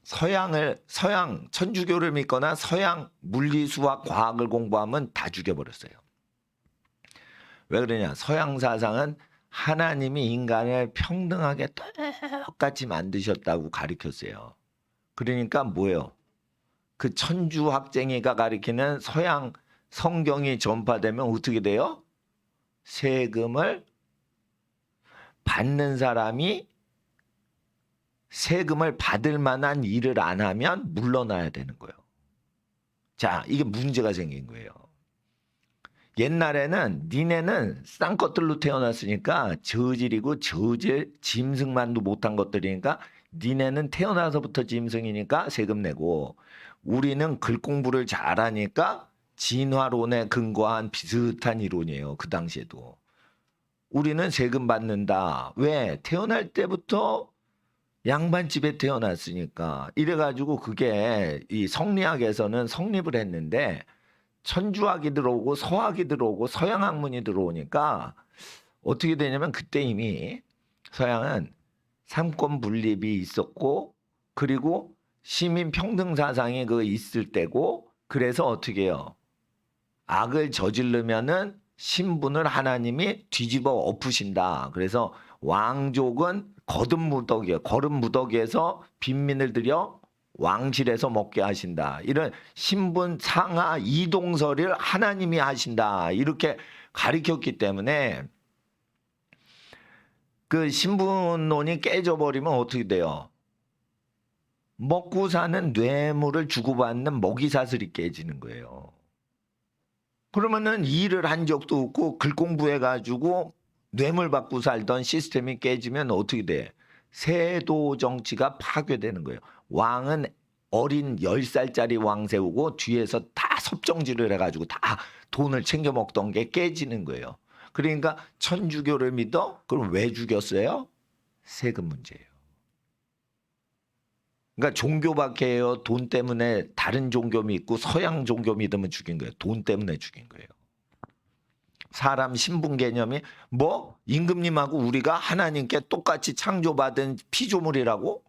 서양 천주교를 믿거나 서양 물리 수학 과학을 공부하면 다 죽여버렸어요. 왜 그러냐? 서양 사상은 하나님이 인간을 평등하게 똑같이 만드셨다고 가르쳤어요. 그러니까 뭐예요? 그 천주학쟁이가 가리키는 서양 성경이 전파되면 어떻게 돼요? 세금을 받는 사람이 세금을 받을 만한 일을 안 하면 물러나야 되는 거예요. 자, 이게 문제가 생긴 거예요. 옛날에는 니네는 싼 것들로 태어났으니까 저질이고 저질 짐승만도 못한 것들이니까 니네는 태어나서부터 짐승이니까 세금 내고 우리는 글 공부를 잘하니까 진화론에 근거한 비슷한 이론이에요. 그 당시에도. 우리는 세금 받는다. 왜? 태어날 때부터 양반집에 태어났으니까. 이래가지고 그게 이 성리학에서는 성립을 했는데 천주학이 들어오고 서학이 들어오고 서양 학문이 들어오니까 어떻게 되냐면 그때 이미 서양은 삼권 분립이 있었고 그리고 시민 평등 사상이 그 있을 때고 그래서 어떻게 해요? 악을 저지르면은 신분을 하나님이 뒤집어 엎으신다. 그래서 왕족은 거듭 무더기에 거듭 무더기에서 빈민을 들여 왕실에서 먹게 하신다. 이런 신분 상하 이동설을 하나님이 하신다. 이렇게 가르쳤기 때문에 그 신분론이 깨져버리면 어떻게 돼요? 먹고 사는 뇌물을 주고받는 먹이사슬이 깨지는 거예요. 그러면은 일을 한 적도 없고 글 공부해가지고 뇌물 받고 살던 시스템이 깨지면 어떻게 돼? 세도 정치가 파괴되는 거예요. 왕은 어린 10살짜리 왕 세우고 뒤에서 다 섭정질을 해가지고 다 돈을 챙겨 먹던 게 깨지는 거예요. 그러니까 천주교를 믿어? 그럼 왜 죽였어요? 세금 문제예요. 그러니까 종교 박해예요. 돈 때문에 다른 종교 믿고 서양 종교 믿으면 죽인 거예요. 돈 때문에 죽인 거예요. 사람 신분 개념이 뭐 임금님하고 우리가 하나님께 똑같이 창조받은 피조물이라고?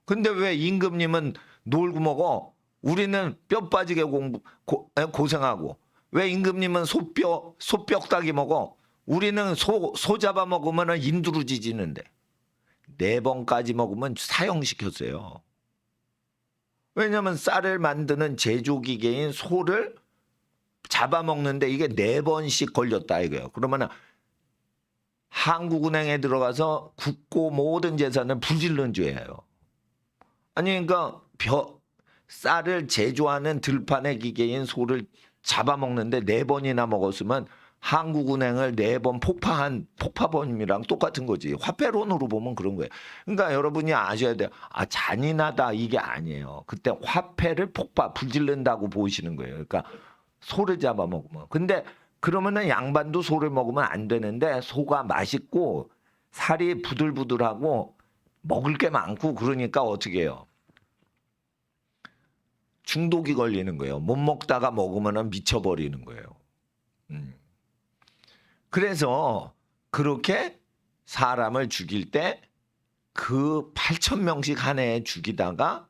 근데 왜 임금님은 놀고 먹어? 우리는 뼈 빠지게 고생하고 왜 임금님은 소뼈다귀 먹어? 우리는 소 잡아 먹으면 인두루 지지는데 4번까지 먹으면 사형시켰어요. 왜냐하면 쌀을 만드는 제조기계인 소를 잡아먹는데 이게 4번씩 걸렸다 이거예요. 그러면 한국은행에 들어가서 국고 모든 재산을 부질른 죄예요. 아니 그러니까 쌀을 제조하는 들판의 기계인 소를 잡아먹는데 4번이나 먹었으면 한국은행을 4번 폭파한 폭파범이랑 똑같은 거지. 화폐론으로 보면 그런 거예요. 그러니까 여러분이 아셔야 돼요. 아 잔인하다 이게 아니에요. 그때 화폐를 불질른다고 보시는 거예요. 그러니까 소를 잡아먹으면. 근데 그러면은 양반도 소를 먹으면 안 되는데 소가 맛있고 살이 부들부들하고 먹을 게 많고 그러니까 어떻게 해요? 중독이 걸리는 거예요. 못 먹다가 먹으면 미쳐버리는 거예요. 그래서 그렇게 사람을 죽일 때 그 8,000명씩 한 해에 죽이다가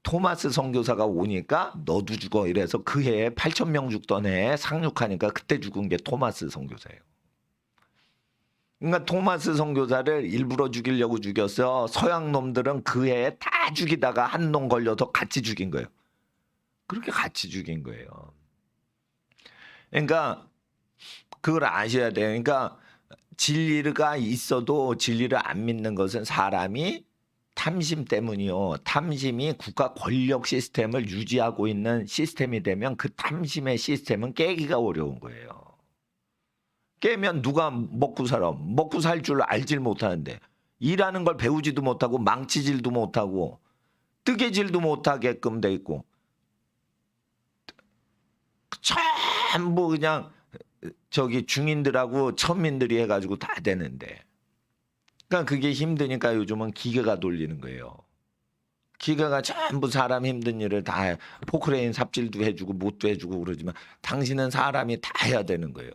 토마스 선교사가 오니까 너도 죽어 이래서 그 해에 8,000명 죽던 해에 상륙하니까 그때 죽은 게 토마스 선교사예요. 그러니까 토마스 선교사를 일부러 죽이려고 죽였어. 서양 놈들은 그 해에 다 죽이다가 한 놈 걸려서 같이 죽인 거예요. 그렇게 같이 죽인 거예요. 그러니까 그걸 아셔야 돼요. 그러니까 진리가 있어도 진리를 안 믿는 것은 사람이 탐심 때문이요. 탐심이 국가 권력 시스템을 유지하고 있는 시스템이 되면 그 탐심의 시스템은 깨기가 어려운 거예요. 깨면 누가 먹고 살아? 먹고 살 줄 알질 못하는데 일하는 걸 배우지도 못하고 망치질도 못하고 뜨개질도 못하게끔 돼 있고 전부 그냥 저기 중인들하고 천민들이 해가지고 다 되는데 그러니까 그게 힘드니까 요즘은 기계가 돌리는 거예요. 기계가 전부 사람 힘든 일을 다 해. 포크레인 삽질도 해주고 못도 해주고 그러지만 당신은 사람이 다 해야 되는 거예요.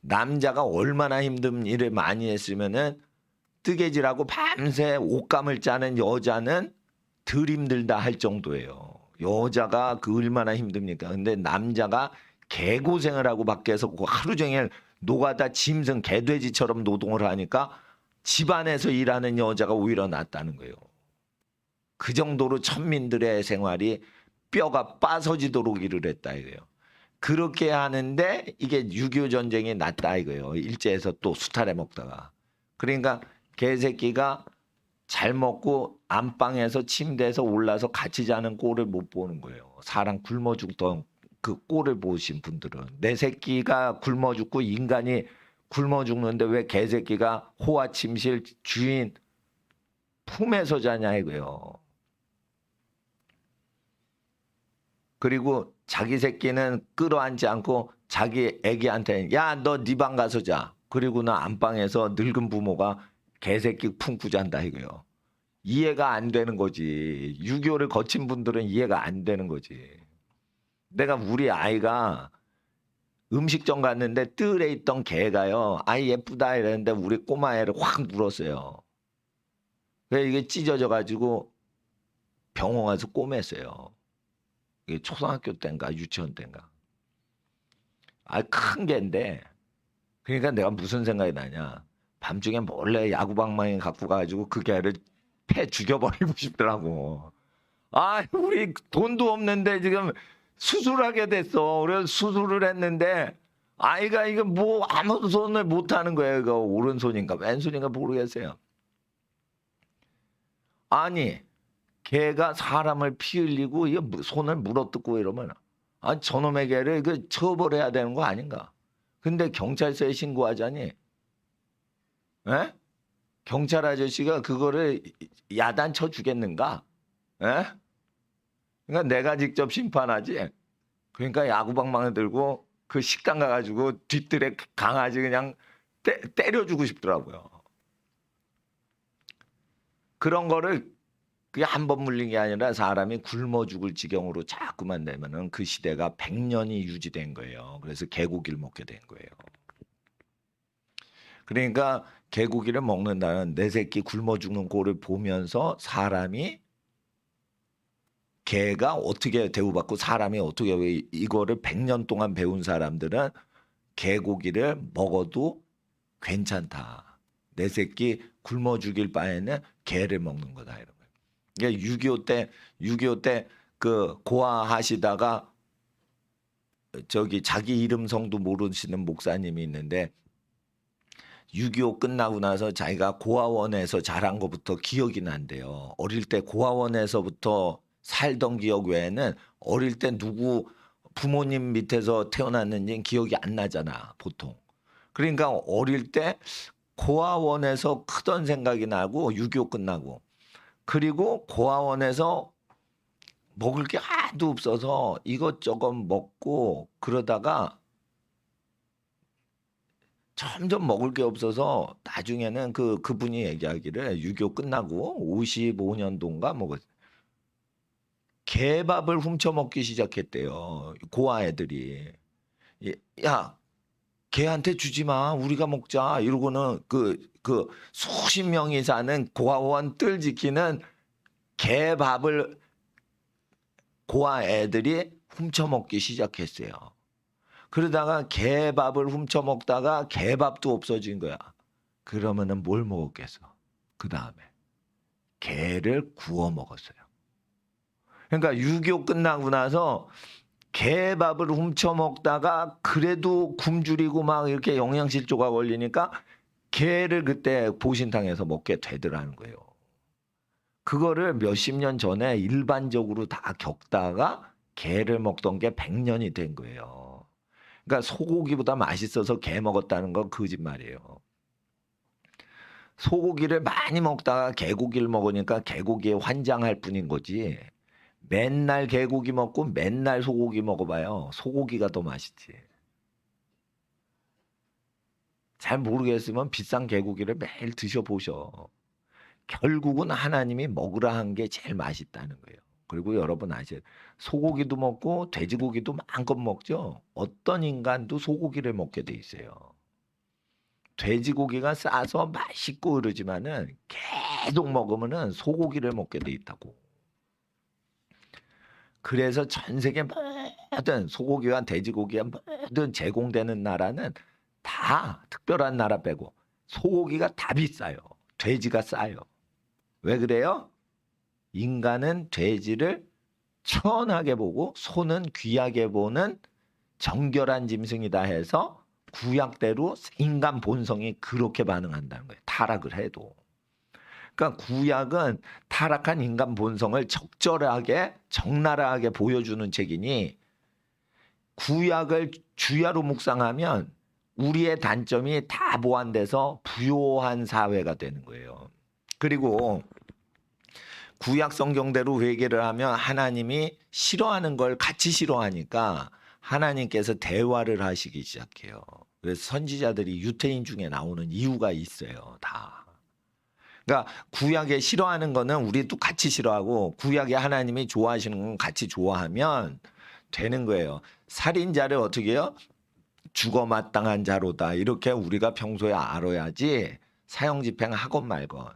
남자가 얼마나 힘든 일을 많이 했으면은 뜨개질하고 밤새 옷감을 짜는 여자는 덜 힘들다 할 정도예요. 여자가 그 얼마나 힘듭니까? 근데 남자가 개고생을 하고 밖에서 하루 종일 노가다 짐승 개돼지처럼 노동을 하니까 집안에서 일하는 여자가 오히려 낫다는 거예요. 그 정도로 천민들의 생활이 뼈가 빠서지도록 일을 했다 이거예요. 그렇게 하는데 이게 6.25 전쟁이 낫다 이거예요. 일제에서 또 수탈해 먹다가. 그러니까 개새끼가 잘 먹고 안방에서 침대에서 올라서 같이 자는 꼴을 못 보는 거예요. 사람 굶어 죽던 그 꼴을 보신 분들은 내 새끼가 굶어 죽고 인간이 굶어 죽는데 왜 개새끼가 호화 침실 주인 품에서 자냐 이거요. 그리고 자기 새끼는 끌어안지 않고 자기 애기한테 야 너 네 방 가서 자. 그리고 나 안방에서 늙은 부모가 개새끼 품고 잔다 이거요. 이해가 안 되는 거지. 유교를 거친 분들은 이해가 안 되는 거지. 내가 우리 아이가 음식점 갔는데 뜰에 있던 개가요. 아이 예쁘다 이랬는데 우리 꼬마애를 확 물었어요. 그래서 이게 찢어져 가지고 병원 가서 꼬맸어요. 이게 초등학교 때인가 유치원 때인가. 아, 큰 개인데. 그러니까 내가 무슨 생각이 나냐. 밤중에 몰래 야구방망이 갖고 가가지고 그 개를 패 죽여버리고 싶더라고. 아, 우리 돈도 없는데 지금 수술하게 됐어. 그래서 수술을 했는데 아이가 이거 뭐 아무 손을 못 하는 거예요. 이거 오른손인가 왼손인가 모르겠어요. 아니, 개가 사람을 피 흘리고 이거 손을 물어뜯고 이러면 아, 저놈의 개를 그 처벌해야 되는 거 아닌가? 근데 경찰서에 신고하자니, 에? 경찰 아저씨가 그거를 야단쳐 주겠는가? 에? 그러니까 내가 직접 심판하지. 그러니까 야구방망이 들고 그 식당 가가지고 뒤뜰에 강아지 그냥 때려주고 싶더라고요. 그런 거를 그게 한 번 물린 게 아니라 사람이 굶어 죽을 지경으로 자꾸만 되면은 그 시대가 100년이 유지된 거예요. 그래서 개고기를 먹게 된 거예요. 그러니까 개고기를 먹는다는 내 새끼 굶어 죽는 꼴을 보면서 사람이 개가 어떻게 대우받고 사람이 어떻게 왜 이거를 100년 동안 배운 사람들은 개고기를 먹어도 괜찮다. 내 새끼 굶어 죽일 바에는 개를 먹는 거다 이런 거예요. 그러니까 6.25 때 그 고아하시다가 저기 자기 이름 성도 모르시는 목사님이 있는데 6.25 끝나고 나서 자기가 고아원에서 자란 것부터 기억이 난대요. 어릴 때 고아원에서부터 살던 기억 외에는 어릴 때 누구 부모님 밑에서 태어났는지 기억이 안 나잖아, 보통. 그러니까 어릴 때 고아원에서 크던 생각이 나고 6.25 끝나고 그리고 고아원에서 먹을 게 하나도 없어서 이것저것 먹고 그러다가 점점 먹을 게 없어서 나중에는 그분이 얘기하기를 6.25 끝나고 55년도인가 뭐 개밥을 훔쳐 먹기 시작했대요. 고아 애들이. 야, 걔한테 주지 마. 우리가 먹자. 이러고는 그 수십 명이 사는 고아원 뜰 지키는 개밥을 고아 애들이 훔쳐 먹기 시작했어요. 그러다가 개밥을 훔쳐 먹다가 개밥도 없어진 거야. 그러면은 뭘 먹었겠어? 그 다음에 개를 구워 먹었어요. 그러니까 6.25 끝나고 나서 개밥을 훔쳐 먹다가 그래도 굶주리고 막 이렇게 영양실조가 걸리니까 개를 그때 보신탕에서 먹게 되더라는 거예요. 그거를 몇십 년 전에 일반적으로 다 겪다가 개를 먹던 게 100년이 된 거예요. 그러니까 소고기보다 맛있어서 개 먹었다는 건 거짓말이에요. 소고기를 많이 먹다가 개고기를 먹으니까 개고기에 환장할 뿐인 거지. 맨날 개고기 먹고 맨날 소고기 먹어봐요. 소고기가 더 맛있지. 잘 모르겠으면 비싼 개고기를 매일 드셔보셔. 결국은 하나님이 먹으라 한 게 제일 맛있다는 거예요. 그리고 여러분 아세요? 소고기도 먹고 돼지고기도 마음껏 먹죠. 어떤 인간도 소고기를 먹게 돼 있어요. 돼지고기가 싸서 맛있고 그러지만은 계속 먹으면은 소고기를 먹게 돼 있다고. 그래서 전 세계 모든 소고기와 돼지고기가 모든 제공되는 나라는 다 특별한 나라 빼고 소고기가 다 비싸요. 돼지가 싸요. 왜 그래요? 인간은 돼지를 천하게 보고 소는 귀하게 보는 정결한 짐승이다 해서 구약대로 인간 본성이 그렇게 반응한다는 거예요. 타락을 해도. 그러니까 구약은 타락한 인간 본성을 적절하게 적나라하게 보여주는 책이니 구약을 주야로 묵상하면 우리의 단점이 다 보완돼서 부요한 사회가 되는 거예요. 그리고 구약 성경대로 회개를 하면 하나님이 싫어하는 걸 같이 싫어하니까 하나님께서 대화를 하시기 시작해요. 그래서 선지자들이 유태인 중에 나오는 이유가 있어요. 다. 그러니까 구약에 싫어하는 거는 우리도 같이 싫어하고 구약에 하나님이 좋아하시는 건 같이 좋아하면 되는 거예요. 살인자를 어떻게 해요? 죽어 마땅한 자로다. 이렇게 우리가 평소에 알아야지 사형 집행하건 말건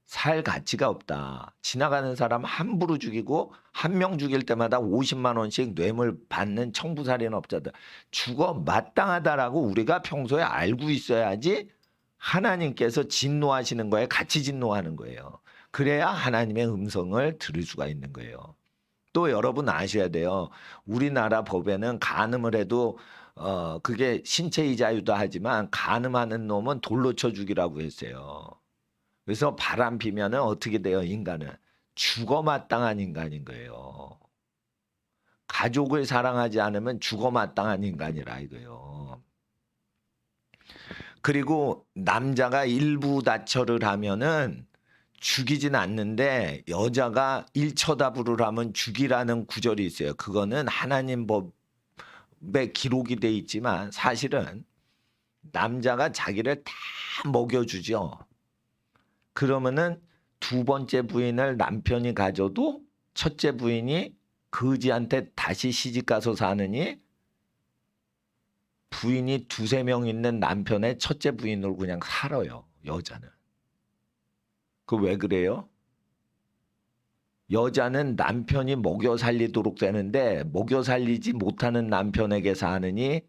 살 가치가 없다. 지나가는 사람 함부로 죽이고 한 명 죽일 때마다 50만 원씩 뇌물 받는 청부살인업자들 죽어 마땅하다라고 우리가 평소에 알고 있어야지 하나님께서 진노하시는 거에 같이 진노하는 거예요. 그래야 하나님의 음성을 들을 수가 있는 거예요. 또 여러분 아셔야 돼요. 우리나라 법에는 간음을 해도 그게 신체의 자유다 하지만 간음하는 놈은 돌로 쳐 죽이라고 했어요. 그래서 바람 피면은 어떻게 돼요? 인간은 죽어 마땅한 인간인 거예요. 가족을 사랑하지 않으면 죽어 마땅한 인간이라 이거예요. 그리고 남자가 일부 다처를 하면은 죽이진 않는데 여자가 일처다부를 하면 죽이라는 구절이 있어요. 그거는 하나님 법에 기록이 돼 있지만 사실은 남자가 자기를 다 먹여주죠. 그러면은 두 번째 부인을 남편이 가져도 첫째 부인이 그지한테 다시 시집 가서 사느니 부인이 두세 명 있는 남편의 첫째 부인으로 그냥 살아요. 여자는. 그 왜 그래요? 여자는 남편이 먹여 살리도록 되는데 먹여 살리지 못하는 남편에게 사느니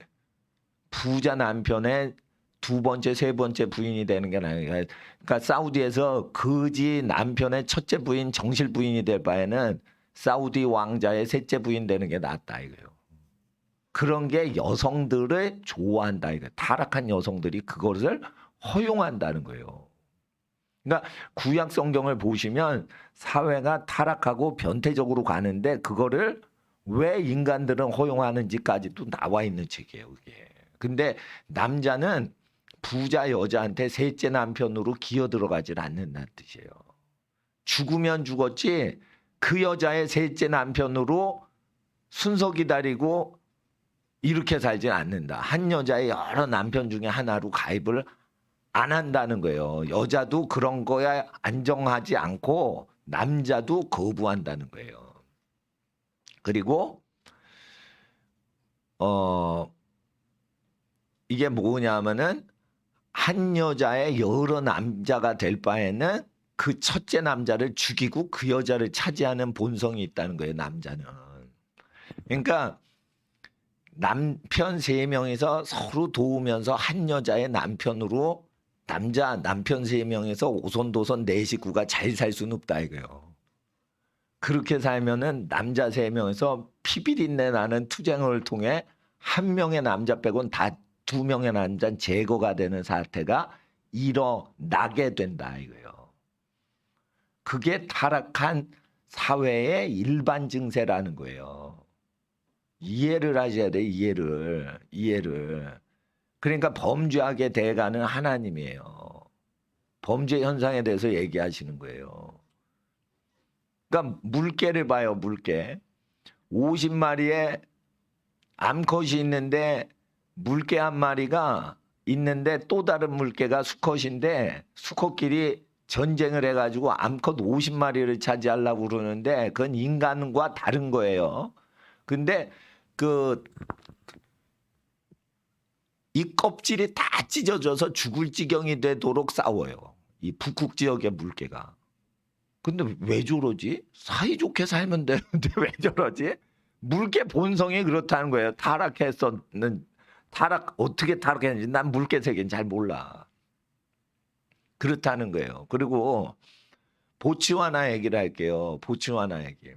부자 남편의 두 번째, 세 번째 부인이 되는 게 아니에요. 그러니까 사우디에서 거지 남편의 첫째 부인, 정실 부인이 될 바에는 사우디 왕자의 셋째 부인 되는 게 낫다 이거예요. 그런 게 여성들을 좋아한다 이거예요. 타락한 여성들이 그것을 허용한다는 거예요. 그러니까 구약 성경을 보시면 사회가 타락하고 변태적으로 가는데 그거를 왜 인간들은 허용하는지까지도 나와 있는 책이에요. 그게. 근데 남자는 부자 여자한테 셋째 남편으로 기어 들어가질 않는다는 뜻이에요. 죽으면 죽었지 그 여자의 셋째 남편으로 순서 기다리고 이렇게 살지 않는다. 한 여자의 여러 남편 중에 하나로 가입을 안 한다는 거예요. 여자도 그런 거에 안정하지 않고 남자도 거부한다는 거예요. 그리고 이게 뭐냐면은 한 여자의 여러 남자가 될 바에는 그 첫째 남자를 죽이고 그 여자를 차지하는 본성이 있다는 거예요. 남자는. 그러니까 남편 세 명이서 서로 도우면서 한 여자의 남편으로 남편 세 명에서 오손도손 네 식구가 잘 살 수는 없다 이거요. 그렇게 살면은 남자 세 명에서 피비린내 나는 투쟁을 통해 한 명의 남자 빼곤 다 두 명의 남자는 제거가 되는 사태가 일어나게 된다 이거요. 그게 타락한 사회의 일반 증세라는 거예요. 이해를 하셔야 돼, 이해를. 그러니까 범죄하게 돼가는 하나님이에요. 범죄 현상에 대해서 얘기하시는 거예요. 그러니까 물개를 봐요, 물개. 50마리의 암컷이 있는데 물개 한 마리가 있는데 또 다른 물개가 수컷인데 수컷끼리 전쟁을 해가지고 암컷 50마리를 차지하려고 그러는데 그건 인간과 다른 거예요. 근데 이 껍질이 다 찢어져서 죽을 지경이 되도록 싸워요. 이 북극 지역의 물개가. 근데 왜 저러지? 사이좋게 살면 되는데 왜 저러지? 물개 본성이 그렇다는 거예요. 어떻게 타락했는지 난 물개 세계는 잘 몰라. 그렇다는 거예요. 그리고 보츠와나 얘기를 할게요. 보츠와나 얘기.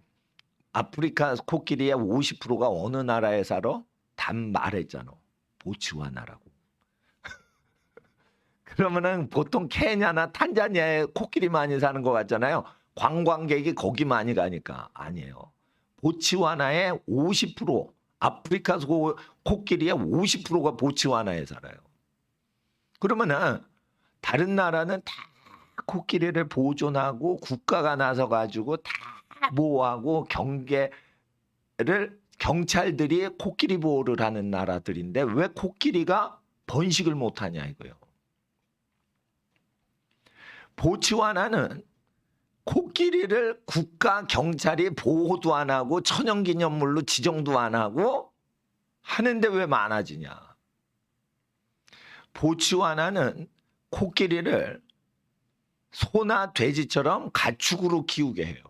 아프리카 코끼리의 50%가 어느 나라에 살아? 단 말했잖아. 보츠와나라고. 그러면은 보통 케냐나 탄자니아에 코끼리 많이 사는 것 같잖아요. 관광객이 거기 많이 가니까. 아니에요. 보츠와나의 50%, 아프리카 코끼리의 50%가 보츠와나에 살아요. 그러면은 다른 나라는 다 코끼리를 보존하고 국가가 나서 가지고 다 보호하고 경찰들이 코끼리 보호를 하는 나라들인데 왜 코끼리가 번식을 못하냐 이거예요. 보츠와나는 코끼리를 국가 경찰이 보호도 안 하고 천연기념물로 지정도 안 하고 하는데 왜 많아지냐. 보츠와나는 코끼리를 소나 돼지처럼 가축으로 키우게 해요.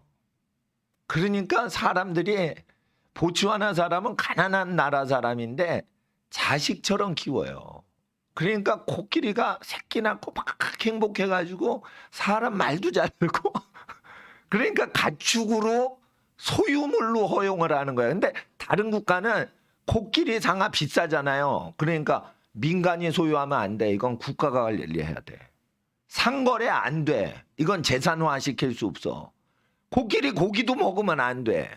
그러니까 사람들이 보츠와나 사람은 가난한 나라 사람인데 자식처럼 키워요. 그러니까 코끼리가 새끼 낳고 막 행복해가지고 사람 말도 잘 듣고 그러니까 가축으로 소유물로 허용을 하는 거예요. 근데 다른 국가는 코끼리 상아 비싸잖아요. 그러니까 민간이 소유하면 안 돼. 이건 국가가 관리해야 돼. 상거래 안 돼. 이건 재산화 시킬 수 없어. 코끼리 고기도 먹으면 안 돼.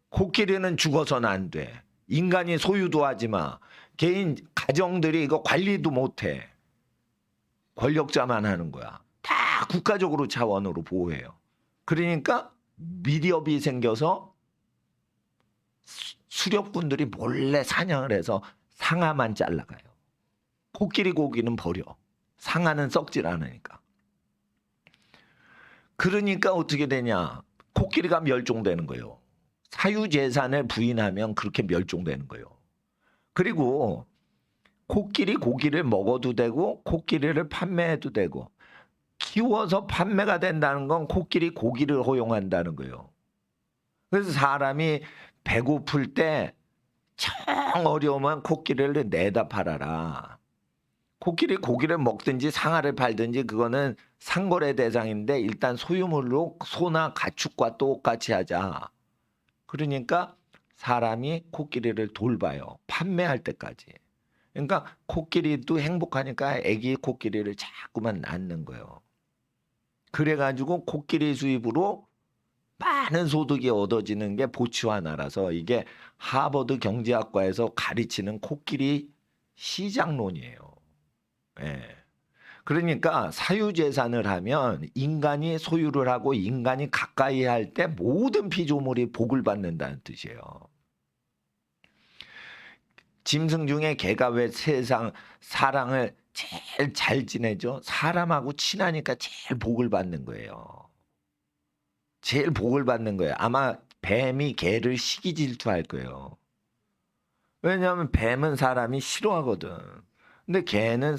코끼리는 죽어서는 안 돼. 인간이 소유도 하지 마. 개인 가정들이 이거 관리도 못 해. 권력자만 하는 거야. 다 국가적으로 차원으로 보호해요. 그러니까 미디어비 생겨서 수렵꾼들이 몰래 사냥을 해서 상아만 잘라가요. 코끼리 고기는 버려. 상아는 썩질 않으니까. 그러니까 어떻게 되냐. 코끼리가 멸종되는 거예요. 사유재산을 부인하면 그렇게 멸종되는 거예요. 그리고 코끼리 고기를 먹어도 되고 코끼리를 판매해도 되고 키워서 판매가 된다는 건 코끼리 고기를 허용한다는 거예요. 그래서 사람이 배고플 때 정 어려우면 코끼리를 내다 팔아라. 코끼리 고기를 먹든지 상아를 팔든지 그거는 상거래 대상인데 일단 소유물로 소나 가축과 똑같이 하자. 그러니까 사람이 코끼리를 돌봐요. 판매할 때까지. 그러니까 코끼리도 행복하니까 애기 코끼리를 자꾸만 낳는 거예요. 그래가지고 코끼리 수입으로 많은 소득이 얻어지는 게 보츠와나라서 이게 하버드 경제학과에서 가르치는 코끼리 시장론이에요. 예. 그러니까 사유재산을 하면 인간이 소유를 하고 인간이 가까이 할 때 모든 피조물이 복을 받는다는 뜻이에요. 짐승 중에 개가 왜 세상 사랑을 제일 잘 지내죠? 사람하고 친하니까 제일 복을 받는 거예요. 제일 복을 받는 거예요. 아마 뱀이 개를 시기 질투할 거예요. 왜냐하면 뱀은 사람이 싫어하거든. 근데 개는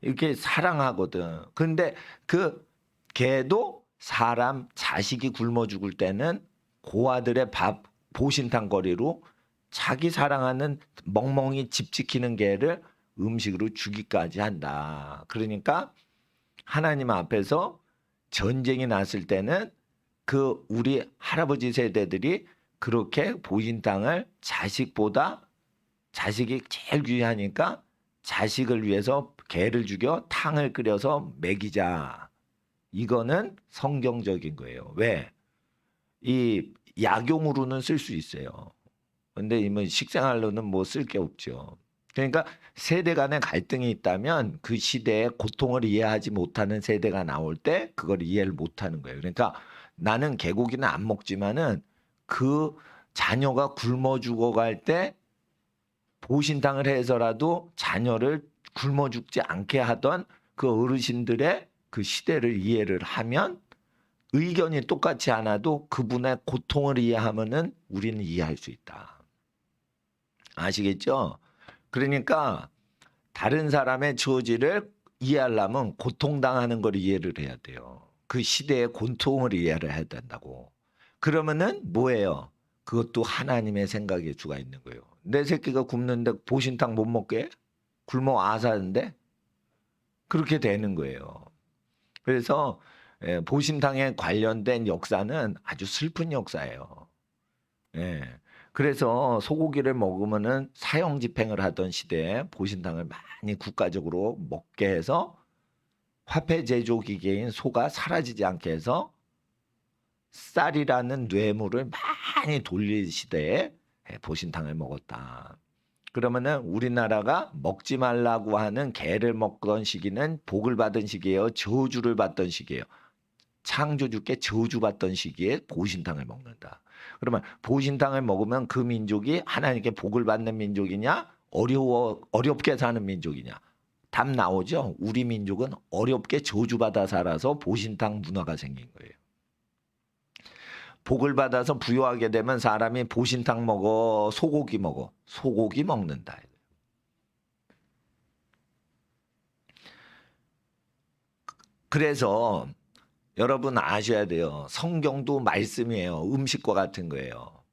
이렇게 사랑하거든. 근데 그 개도 사람 자식이 굶어 죽을 때는 고아들의 밥 보신탕거리로 자기 사랑하는 멍멍이 집 지키는 개를 음식으로 주기까지 한다. 그러니까 하나님 앞에서 전쟁이 났을 때는 그 우리 할아버지 세대들이 그렇게 보신탕을 자식보다 자식이 제일 귀하니까 자식을 위해서 개를 죽여 탕을 끓여서 먹이자. 이거는 성경적인 거예요. 왜? 이 약용으로는 쓸 수 있어요. 근데 이뭐 식생활로는 뭐 쓸 게 없죠. 그러니까 세대 간의 갈등이 있다면 그 시대의 고통을 이해하지 못하는 세대가 나올 때 그걸 이해를 못하는 거예요. 그러니까 나는 개고기는 안 먹지만은 그 자녀가 굶어 죽어갈 때 보신탕을 해서라도 자녀를 굶어 죽지 않게 하던 그 어르신들의 그 시대를 이해를 하면 의견이 똑같지 않아도 그분의 고통을 이해하면은 우리는 이해할 수 있다. 아시겠죠? 그러니까 다른 사람의 처지를 이해하려면 고통당하는 걸 이해를 해야 돼요. 그 시대의 고통을 이해를 해야 된다고. 그러면은 뭐예요? 그것도 하나님의 생각의 주가 있는 거예요. 내 새끼가 굶는데 보신탕 못 먹게 굶어 아사는데 그렇게 되는 거예요. 그래서 보신탕에 관련된 역사는 아주 슬픈 역사예요. 예. 그래서 소고기를 먹으면은 사형 집행을 하던 시대에 보신탕을 많이 국가적으로 먹게 해서 화폐 제조 기계인 소가 사라지지 않게 해서 쌀이라는 뇌물을 많이 돌릴 시대에 보신탕을 먹었다. 그러면은 우리나라가 먹지 말라고 하는 개를 먹던 시기는 복을 받은 시기예요, 저주를 받던 시기예요? 창조주께 저주받던 시기에 보신탕을 먹는다. 그러면 보신탕을 먹으면 그 민족이 하나님께 복을 받는 민족이냐, 어렵게 사는 민족이냐? 답 나오죠. 우리 민족은 어렵게 저주받아 살아서 보신탕 문화가 생긴 거예요. 복을 받아서 부유하게 되면 사람이 보신탕 먹어, 소고기 먹어, 소고기 먹는다. 그래서 여러분 아셔야 돼요. 성경도 말씀이에요. 음식과 같은 거예요.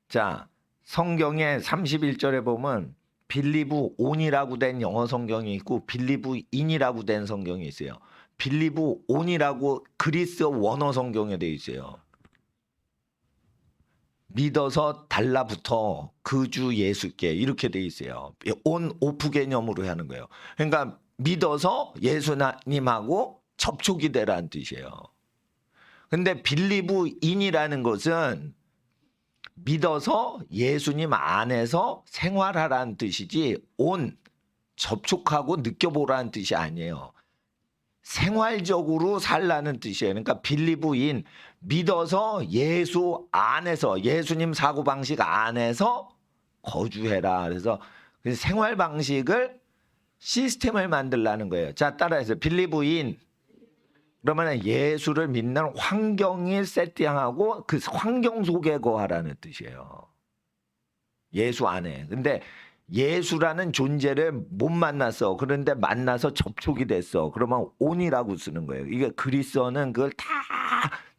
자, 성경의 31절에 보면 빌리브 온이라고 된 영어 성경이 있고 빌리브 인이라고 된 성경이 있어요. 빌리브 온이라고 그리스 원어 성경에 돼 있어요. 믿어서 달라붙어 그 주 예수께 이렇게 돼 있어요. 온 오프 개념으로 하는 거예요. 그러니까 믿어서 예수님하고 접촉이 되라는 뜻이에요. 근데 빌리브 인이라는 것은 믿어서 예수님 안에서 생활하라는 뜻이지 온 접촉하고 느껴보라는 뜻이 아니에요. 생활적으로 살라는 뜻이에요. 그러니까 빌리브 인 믿어서 예수 안에서 예수님 사고방식 안에서 거주해라. 그래서 그 생활 방식을 시스템을 만들라는 거예요. 자, 따라해서 빌리브 인 그러면 예수를 믿는 환경을 세팅하고 그 환경 속에 거하라는 뜻이에요. 예수 안에. 근데 예수라는 존재를 못 만났어. 그런데 만나서 접촉이 됐어. 그러면 온이라고 쓰는 거예요. 이게 그리스어는 그걸 다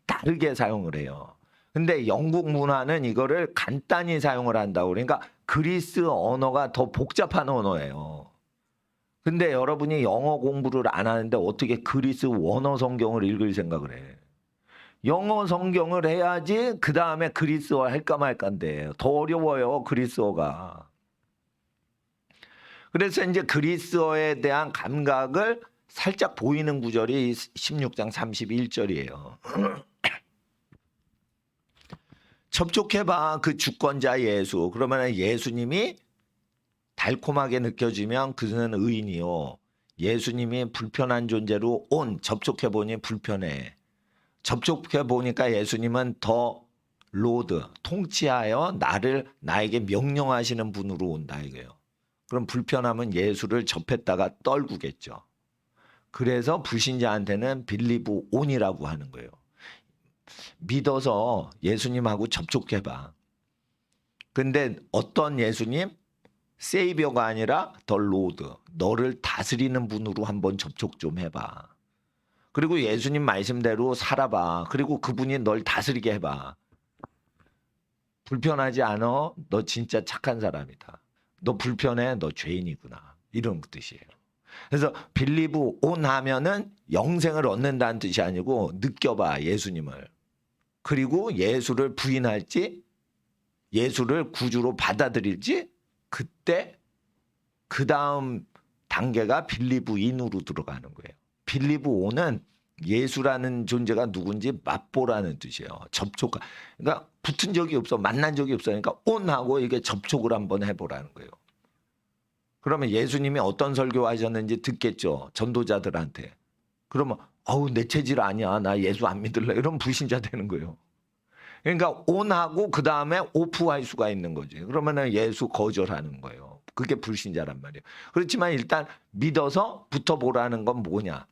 다르게 사용을 해요. 근데 영국 문화는 이거를 간단히 사용을 한다고. 그러니까 그리스 언어가 더 복잡한 언어예요. 근데 여러분이 영어 공부를 안 하는데 어떻게 그리스 원어 성경을 읽을 생각을 해? 영어 성경을 해야지 그 다음에 그리스어 할까 말까인데 더 어려워요, 그리스어가. 그래서 이제 그리스어에 대한 감각을 살짝 보이는 구절이 16장 31절이에요. 접촉해봐, 그 주권자 예수. 그러면 예수님이 달콤하게 느껴지면 그는 의인이요. 예수님이 불편한 존재로 온 접촉해보니 불편해. 접촉해보니까 예수님은 더 로드, 통치하여 나에게 명령하시는 분으로 온다 이거예요. 그럼 불편하면 예수를 접했다가 떨구겠죠. 그래서 불신자한테는 빌리브 온이라고 하는 거예요. 믿어서 예수님하고 접촉해봐. 근데 어떤 예수님? 세이비어가 아니라 더 로드, 너를 다스리는 분으로 한번 접촉 좀 해봐. 그리고 예수님 말씀대로 살아봐. 그리고 그분이 널 다스리게 해봐. 불편하지 않아? 너 진짜 착한 사람이다. 너 불편해? 너 죄인이구나. 이런 뜻이에요. 그래서 빌리브 온 하면은 영생을 얻는다는 뜻이 아니고 느껴봐, 예수님을. 그리고 예수를 부인할지 예수를 구주로 받아들일지 그때 그 다음 단계가 빌리브 인으로 들어가는 거예요. 빌리브 온은 예수라는 존재가 누군지 맛보라는 뜻이에요. 접촉. 그러니까 붙은 적이 없어, 만난 적이 없어. 그러니까 온하고 이게 접촉을 한번 해보라는 거예요. 그러면 예수님이 어떤 설교하셨는지 듣겠죠, 전도자들한테. 그러면 어우 내 체질 아니야, 나 예수 안 믿을래, 이런 불신자 되는 거예요. 그러니까 온하고 그 다음에 오프할 수가 있는 거지. 그러면은 예수 거절하는 거예요. 그게 불신자란 말이에요. 그렇지만 일단 믿어서 붙어보라는 건 뭐냐?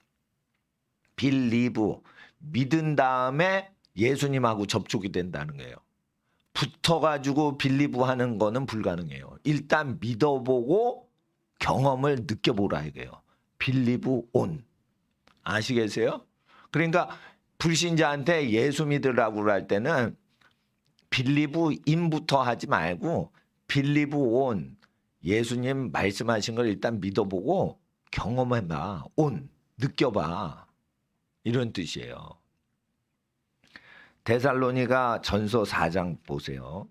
빌리브, 믿은 다음에 예수님하고 접촉이 된다는 거예요. 붙어가지고 빌리브 하는 거는 불가능해요. 일단 믿어보고 경험을 느껴보라 이거예요. 빌리브 온. 아시겠어요? 그러니까 불신자한테 예수 믿으라고 할 때는 빌리브 인부터 하지 말고 빌리브 온, 예수님 말씀하신 걸 일단 믿어보고 경험해봐. 온, 느껴봐. 이런 뜻이에요. 데살로니가 전서 4장 보세요.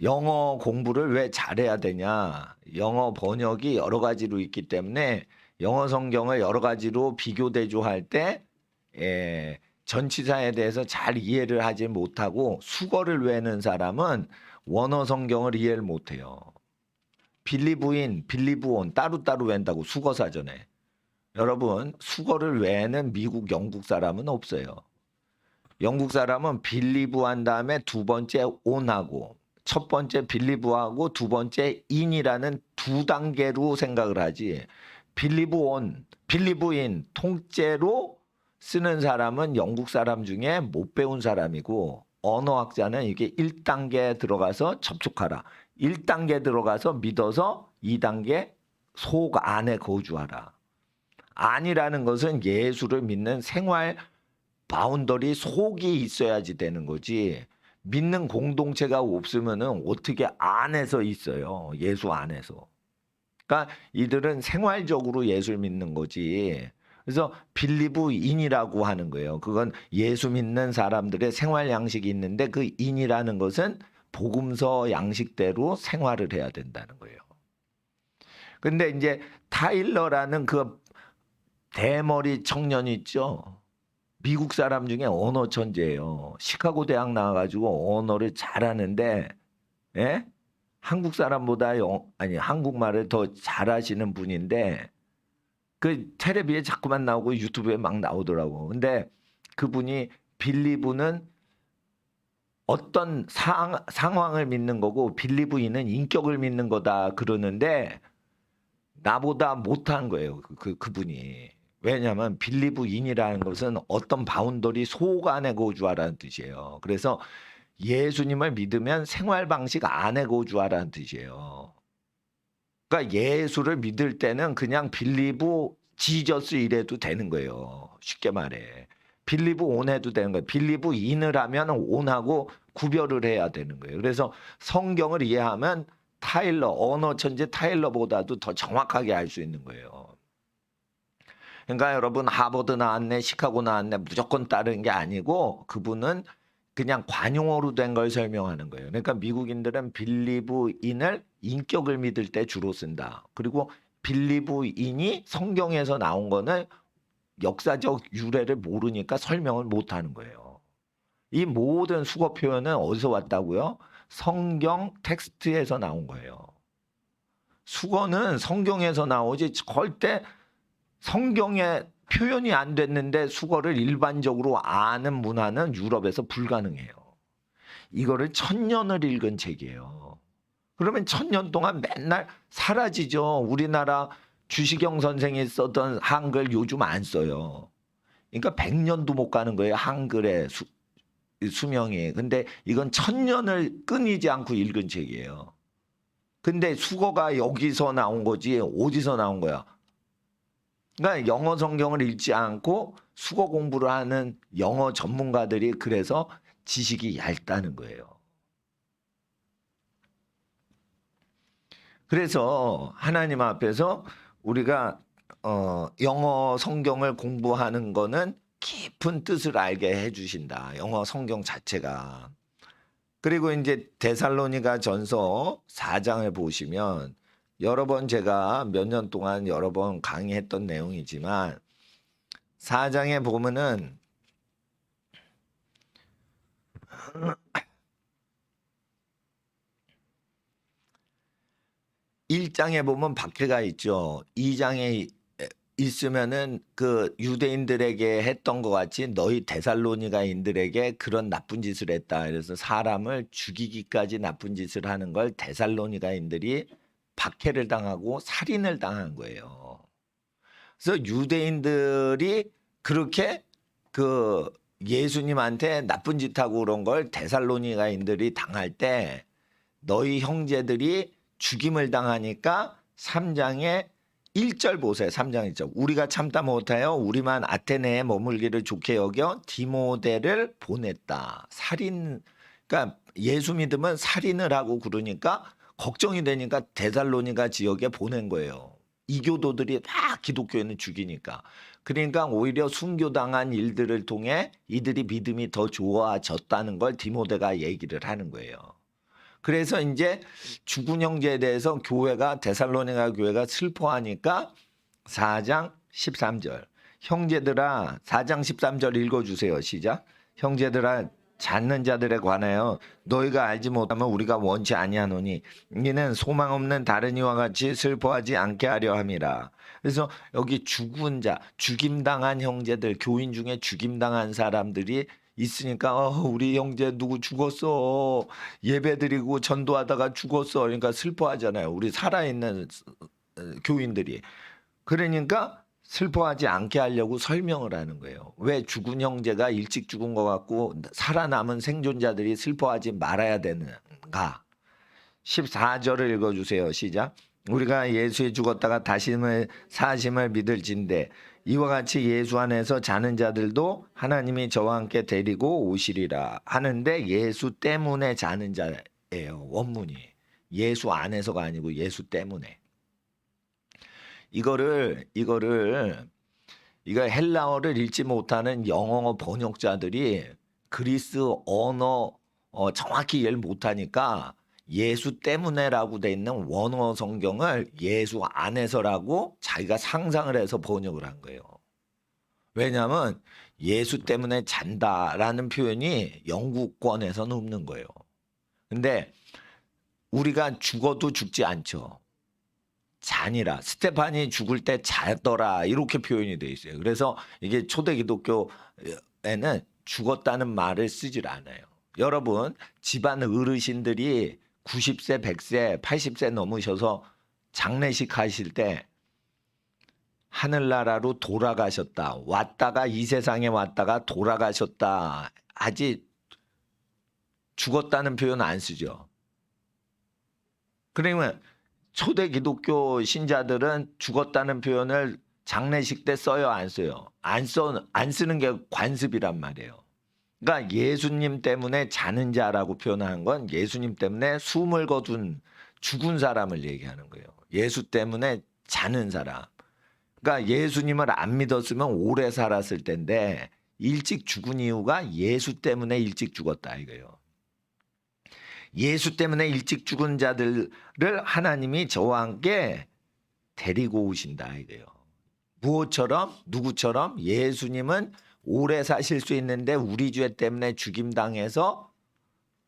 영어 공부를 왜 잘해야 되냐? 영어 번역이 여러 가지로 있기 때문에 영어 성경을 여러 가지로 비교 대조할 때 전치사에 대해서 잘 이해를 하지 못하고 수거를 외는 사람은 원어 성경을 이해를 못해요. 빌리브인, 빌리브온 따로따로 외운다고 수거 사전에. 여러분 수거를 외는 미국, 영국 사람은 없어요. 영국 사람은 빌리브한 다음에 두 번째 온하고 첫 번째 빌리브하고 두 번째 인이라는 두 단계로 생각을 하지. 빌리브온, 빌리브인 통째로 쓰는 사람은 영국 사람 중에 못 배운 사람이고 언어학자는 이게 1단계 들어가서 접촉하라. 1단계 들어가서 믿어서 2단계 속 안에 거주하라. 안이라는 것은 예수를 믿는 생활 바운더리 속이 있어야지 되는 거지. 믿는 공동체가 없으면은 어떻게 안에서 있어요. 예수 안에서. 그러니까 이들은 생활적으로 예수를 믿는 거지. 그래서 빌리브인이라고 하는 거예요. 그건 예수 믿는 사람들의 생활 양식이 있는데 그 인이라는 것은 복음서 양식대로 생활을 해야 된다는 거예요. 근데 이제 타일러라는 그 대머리 청년 있죠. 미국 사람 중에 언어 천재예요. 시카고 대학 나와가지고 언어를 잘하는데, 예? 한국 사람보다 한국말을 더 잘하시는 분인데, 그 텔레비에 자꾸만 나오고 유튜브에 막 나오더라고. 근데 그분이 빌리브는 어떤 상황을 믿는 거고 빌리브인은 인격을 믿는 거다 그러는데 나보다 못한 거예요. 그분이. 왜냐하면 빌리브인이라는 것은 어떤 바운더리 속 안에 거주하라는 뜻이에요. 그래서 예수님을 믿으면 생활 방식 안에 거주하라는 뜻이에요. 그러니까 예수를 믿을 때는 그냥 빌리브 지저스 이래도 되는 거예요. 쉽게 말해. 빌리브 온 해도 되는 거예요. 빌리브 인을 하면 온하고 구별을 해야 되는 거예요. 그래서 성경을 이해하면 타일러, 언어 천재 타일러보다도 더 정확하게 알 수 있는 거예요. 그러니까 여러분 하버드 나왔네, 시카고 나왔네 무조건 따르는 게 아니고 그분은 그냥 관용어로 된 걸 설명하는 거예요. 그러니까 미국인들은 빌리브인을 인격을 믿을 때 주로 쓴다. 그리고 빌리브인이 성경에서 나온 거는 역사적 유래를 모르니까 설명을 못 하는 거예요. 이 모든 수거 표현은 어디서 왔다고요? 성경 텍스트에서 나온 거예요. 수거는 성경에서 나오지 절대 성경에 표현이 안 됐는데 수거를 일반적으로 아는 문화는 유럽에서 불가능해요. 이거를 1000년을 읽은 책이에요. 그러면 1000년 동안 맨날 사라지죠. 우리나라 주시경 선생이 썼던 한글 요즘 안 써요. 그러니까 100년도 못 가는 거예요. 한글의 수명이. 근데 이건 1000년을 끊이지 않고 읽은 책이에요. 근데 수거가 여기서 나온 거지 어디서 나온 거야? 그러니까 영어 성경을 읽지 않고 수거 공부를 하는 영어 전문가들이 그래서 지식이 얇다는 거예요. 그래서 하나님 앞에서 우리가 영어 성경을 공부하는 거는 깊은 뜻을 알게 해주신다. 영어 성경 자체가. 그리고 이제 데살로니가 전서 4장을 보시면 여러 번 제가 몇 년 동안 여러 번 강의했던 내용이지만 4장에 보면은 1장에 보면 박해가 있죠. 2장에 있으면은 그 유대인들에게 했던 것 같이 너희 데살로니가인들에게 그런 나쁜 짓을 했다. 그래서 사람을 죽이기까지 나쁜 짓을 하는 걸 데살로니가인들이 박해를 당하고 살인을 당한 거예요. 그래서 유대인들이 그렇게 그 예수님한테 나쁜 짓 하고 그런 걸 데살로니가인들이 당할 때 너희 형제들이 죽임을 당하니까 3장에 1절 보세요. 3장 1절. 우리가 참다 못하여 우리만 아테네에 머물기를 좋게 여겨 디모데를 보냈다. 살인, 그러니까 예수 믿으면 살인을 하고 그러니까 걱정이 되니까 데살로니가 지역에 보낸 거예요. 이교도들이 다 기독교인을 죽이니까. 그러니까 오히려 순교당한 일들을 통해 이들이 믿음이 더 좋아졌다는 걸 디모데가 얘기를 하는 거예요. 그래서 이제 죽은 형제에 대해서 교회가 데살로니가 교회가 슬퍼하니까 4장 13절. 형제들아 4장 13절 읽어주세요. 시작. 형제들아 찾는 자들에 관하여 너희가 알지 못하면 우리가 원치 아니하노니 이는 소망 없는 다른 이와 같이 슬퍼하지 않게 하려 함이라. 그래서 여기 죽은 자, 죽임당한 형제들, 교인 중에 죽임당한 사람들이 있으니까 우리 형제 누구 죽었어. 예배드리고 전도하다가 죽었어. 그러니까 슬퍼하잖아요. 우리 살아있는 교인들이. 그러니까 슬퍼하지 않게 하려고 설명을 하는 거예요. 왜 죽은 형제가 일찍 죽은 것 같고 살아남은 생존자들이 슬퍼하지 말아야 되는가? 14절을 읽어주세요. 시작. 우리가 예수에 죽었다가 다심을 사심을 믿을진대 이와 같이 예수 안에서 자는 자들도 하나님이 저와 함께 데리고 오시리라 하는데 예수 때문에 자는 자예요. 원문이. 예수 안에서가 아니고 예수 때문에. 이거 헬라어를 읽지 못하는 영어 번역자들이 그리스 언어 정확히 이해를 못하니까 예수 때문에라고 돼 있는 원어 성경을 예수 안에서라고 자기가 상상을 해서 번역을 한 거예요. 왜냐하면 예수 때문에 잔다라는 표현이 영국권에서는 없는 거예요. 근데 우리가 죽어도 죽지 않죠. 잔이라. 스테판이 죽을 때 자더라 이렇게 표현이 돼 있어요. 그래서 이게 초대 기독교에는 죽었다는 말을 쓰질 않아요. 여러분 집안 어르신들이 90세, 100세, 80세 넘으셔서 장례식 하실 때 하늘나라로 돌아가셨다. 왔다가 이 세상에 왔다가 돌아가셨다. 아직 죽었다는 표현 안 쓰죠. 그러면 초대 기독교 신자들은 죽었다는 표현을 장례식 때 써요, 안 써요? 안 쓰는 게 관습이란 말이에요. 그러니까 예수님 때문에 자는 자라고 표현한 건 예수님 때문에 숨을 거둔 죽은 사람을 얘기하는 거예요. 예수 때문에 자는 사람. 그러니까 예수님을 안 믿었으면 오래 살았을 텐데 일찍 죽은 이유가 예수 때문에 일찍 죽었다 이거예요. 예수 때문에 일찍 죽은 자들을 하나님이 저와 함께 데리고 오신다 이거예요. 무엇처럼? 누구처럼? 예수님은 오래 사실 수 있는데 우리 죄 때문에 죽임당해서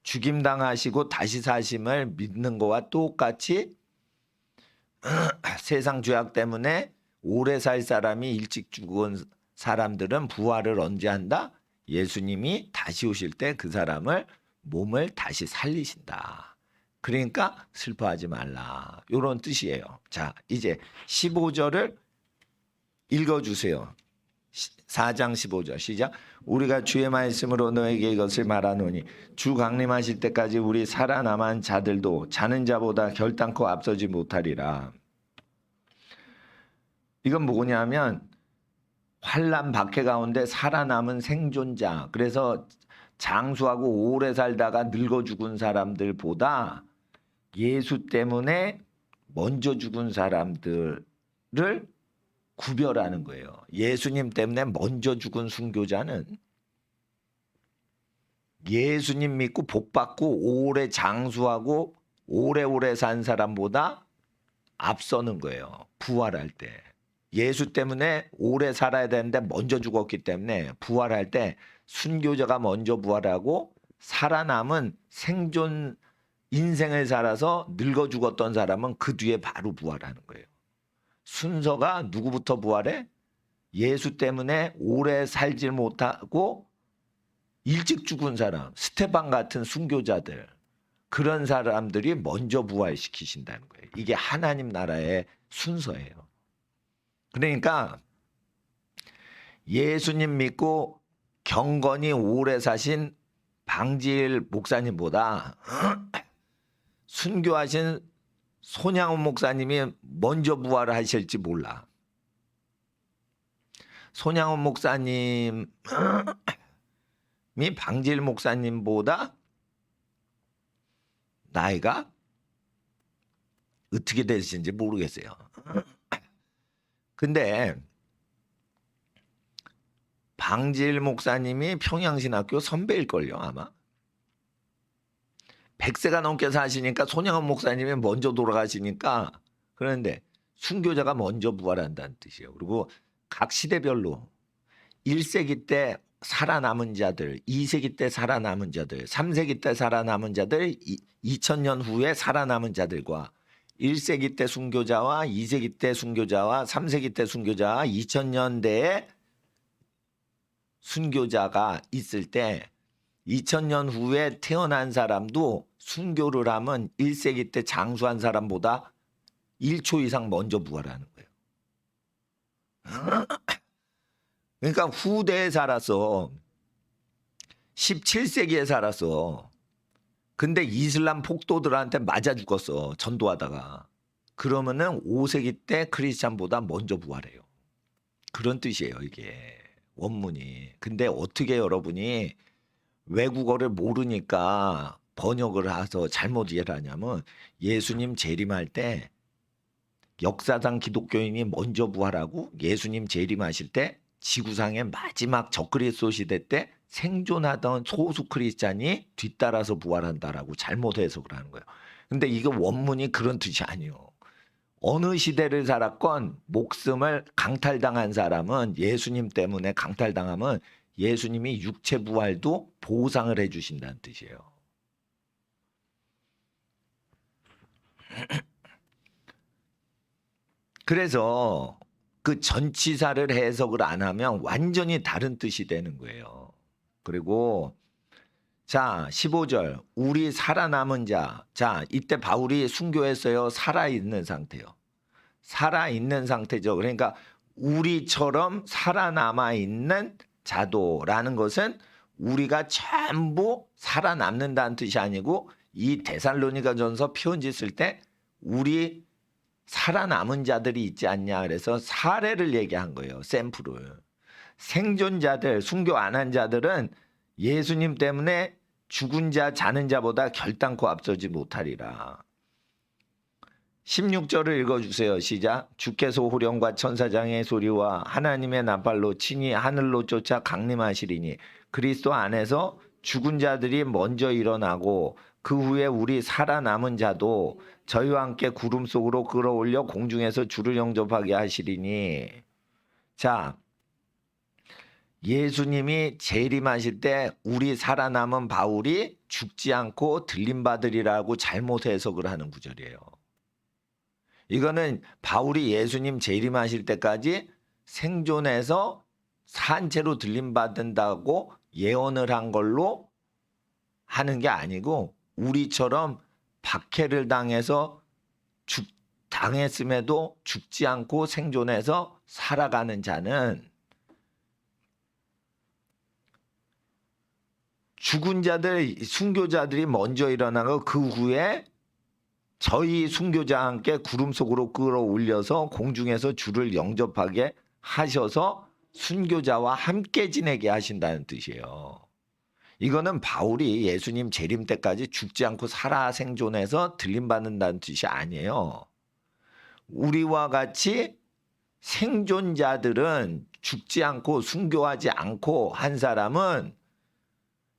죽임당하시고 다시 사심을 믿는 거와 똑같이 세상 죄악 때문에 오래 살 사람이 일찍 죽은 사람들은 부활을 언제 한다? 예수님이 다시 오실 때 그 사람을 몸을 다시 살리신다. 그러니까 슬퍼하지 말라. 이런 뜻이에요. 자, 이제 15절을 읽어주세요. 4장 15절 시작. 우리가 주의 말씀으로 너에게 이것을 말하노니 주 강림하실 때까지 우리 살아남은 자들도 자는 자보다 결단코 앞서지 못하리라. 이건 뭐냐면 환난 박해 가운데 살아남은 생존자. 그래서 장수하고 오래 살다가 늙어 죽은 사람들보다 예수 때문에 먼저 죽은 사람들을 구별하는 거예요. 예수님 때문에 먼저 죽은 순교자는 예수님 믿고 복 받고 오래 장수하고 오래오래 산 사람보다 앞서는 거예요. 부활할 때. 예수 때문에 오래 살아야 되는데 먼저 죽었기 때문에 부활할 때 순교자가 먼저 부활하고 살아남은 생존 인생을 살아서 늙어 죽었던 사람은 그 뒤에 바로 부활하는 거예요. 순서가 누구부터 부활해? 예수 때문에 오래 살질 못하고 일찍 죽은 사람, 스테반 같은 순교자들, 그런 사람들이 먼저 부활시키신다는 거예요. 이게 하나님 나라의 순서예요. 그러니까 예수님 믿고 경건히 오래 사신 방지일 목사님보다 순교하신 손양원 목사님이 먼저 부활을 하실지 몰라. 손양원 목사님이 방지일 목사님보다 나이가 어떻게 되시는지 모르겠어요. 근데 방지일 목사님이 평양신학교 선배일걸요 아마. 100세가 넘게 사시니까 손양원 목사님이 먼저 돌아가시니까. 그런데 순교자가 먼저 부활한다는 뜻이에요. 그리고 각 시대별로 1세기 때 살아남은 자들, 2세기 때 살아남은 자들, 3세기 때 살아남은 자들, 2000년 후에 살아남은 자들과 1세기 때 순교자와 2세기 때 순교자와 3세기 때 순교자와 2000년대에 순교자가 있을 때 2000년 후에 태어난 사람도 순교를 하면 1세기 때 장수한 사람보다 1초 이상 먼저 부활하는 거예요. 그러니까 후대에 살았어. 17세기에 살았어. 근데 이슬람 폭도들한테 맞아 죽었어. 전도하다가. 그러면은 5세기 때 크리스찬보다 먼저 부활해요. 그런 뜻이에요, 이게. 원문이. 근데 어떻게 여러분이 외국어를 모르니까 번역을 해서 잘못 이해를 하냐면 예수님 재림할 때 역사상 기독교인이 먼저 부활하고 예수님 재림하실 때 지구상의 마지막 적그리스도 시대 때 생존하던 소수 크리스찬이 뒤따라서 부활한다라고 잘못 해석을 하는 거예요. 근데 이거 원문이 그런 뜻이 아니에요. 어느 시대를 살았건 목숨을 강탈당한 사람은 예수님 때문에 강탈당하면 예수님이 육체 부활도 보상을 해주신다는 뜻이에요. 그래서 그 전치사를 해석을 안 하면 완전히 다른 뜻이 되는 거예요. 그리고 자 15절 우리 살아남은 자. 자 이때 바울이 순교했어요. 살아있는 상태요. 살아있는 상태죠. 그러니까 우리처럼 살아남아 있는 자도라는 것은 우리가 전부 살아남는다는 뜻이 아니고 이 데살로니가전서 편지 쓸 때 우리 살아남은 자들이 있지 않냐 그래서 사례를 얘기한 거예요. 샘플을. 생존자들, 순교 안 한 자들은 예수님 때문에 죽은 자, 자는 자보다 결단코 앞서지 못하리라. 16절을 읽어주세요. 시작. 주께서 호령과 천사장의 소리와 하나님의 나팔로 친히 하늘로 쫓아 강림하시리니 그리스도 안에서 죽은 자들이 먼저 일어나고 그 후에 우리 살아남은 자도 저희와 함께 구름 속으로 끌어올려 공중에서 주를 영접하게 하시리니. 자, 예수님이 재림하실 때 우리 살아남은 바울이 죽지 않고 들림받으리라고 잘못 해석을 하는 구절이에요. 이거는 바울이 예수님 재림하실 때까지 생존해서 산채로 들림받는다고 예언을 한 걸로 하는 게 아니고 우리처럼 박해를 당해서 당했음에도 죽지 않고 생존해서 살아가는 자는 죽은 자들, 순교자들이 먼저 일어나고 그 후에 저희 순교자와 함께 구름 속으로 끌어올려서 공중에서 주를 영접하게 하셔서 순교자와 함께 지내게 하신다는 뜻이에요. 이거는 바울이 예수님 재림 때까지 죽지 않고 살아 생존해서 들림받는다는 뜻이 아니에요. 우리와 같이 생존자들은 죽지 않고 순교하지 않고 한 사람은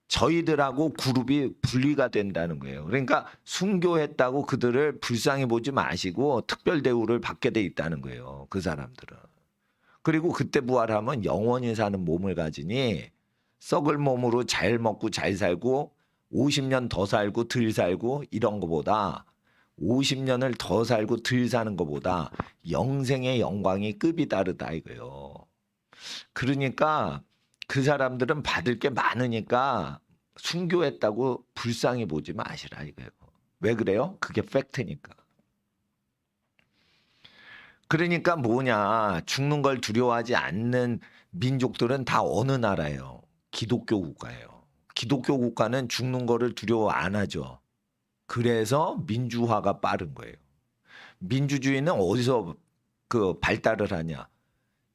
저희들하고 그룹이 분리가 된다는 거예요. 그러니까 순교했다고 그들을 불쌍히 보지 마시고 특별 대우를 받게 돼 있다는 거예요. 그 사람들은. 그리고 그때 부활하면 영원히 사는 몸을 가지니 썩을 몸으로 잘 먹고 잘 살고 50년 더 살고 덜 살고 이런 거보다 50년을 더 살고 덜 사는 것보다 영생의 영광이 급이 다르다 이거예요. 그러니까 그 사람들은 받을 게 많으니까 순교했다고 불쌍히 보지 마시라 이거예요. 왜 그래요? 그게 팩트니까. 그러니까 뭐냐, 죽는 걸 두려워하지 않는 민족들은 다 어느 나라예요? 기독교 국가예요. 기독교 국가는 죽는 거를 두려워 안 하죠. 그래서 민주화가 빠른 거예요. 민주주의는 어디서 그 발달을 하냐?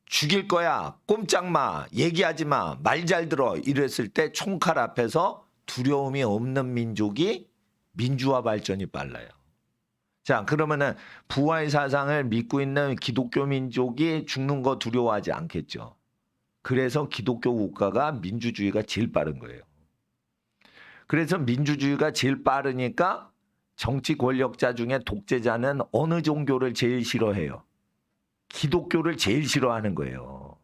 죽일 거야, 꼼짝 마, 얘기하지 마, 말 잘 들어 이랬을 때 총칼 앞에서 두려움이 없는 민족이 민주화 발전이 빨라요. 자, 그러면은 부활 사상을 믿고 있는 기독교 민족이 죽는 거 두려워하지 않겠죠. 그래서 기독교 국가가 민주주의가 제일 빠른 거예요. 그래서 민주주의가 제일 빠르니까 정치 권력자 중에 독재자는 어느 종교를 제일 싫어해요? 기독교를 제일 싫어하는 거예요.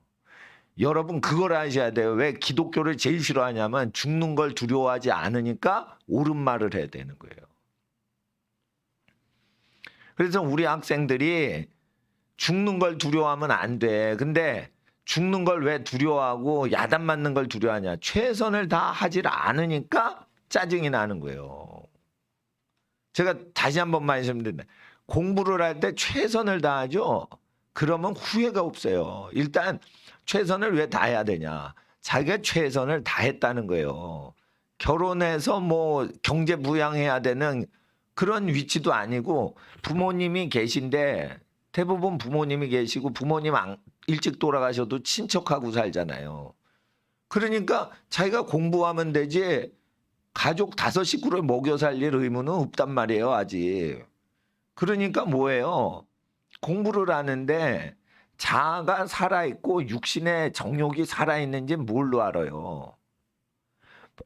여러분 그걸 아셔야 돼요. 왜 기독교를 제일 싫어하냐면 죽는 걸 두려워하지 않으니까 옳은 말을 해야 되는 거예요. 그래서 우리 학생들이 죽는 걸 두려워하면 안 돼. 근데 죽는 걸 왜 두려워하고 야단 맞는 걸 두려워하냐. 최선을 다하지 않으니까 짜증이 나는 거예요. 제가 다시 한번 말씀드립니다. 공부를 할 때 최선을 다하죠. 그러면 후회가 없어요. 일단 최선을 왜 다해야 되냐. 자기가 최선을 다했다는 거예요. 결혼해서 뭐 경제 부양해야 되는 그런 위치도 아니고 부모님이 계신데 대부분 부모님이 계시고 부모님 일찍 돌아가셔도 친척하고 살잖아요. 그러니까 자기가 공부하면 되지 가족 5식구를 먹여 살릴 의무는 없단 말이에요, 아직. 그러니까 뭐예요? 공부를 하는데 자아가 살아있고 육신의 정욕이 살아있는지 뭘로 알아요?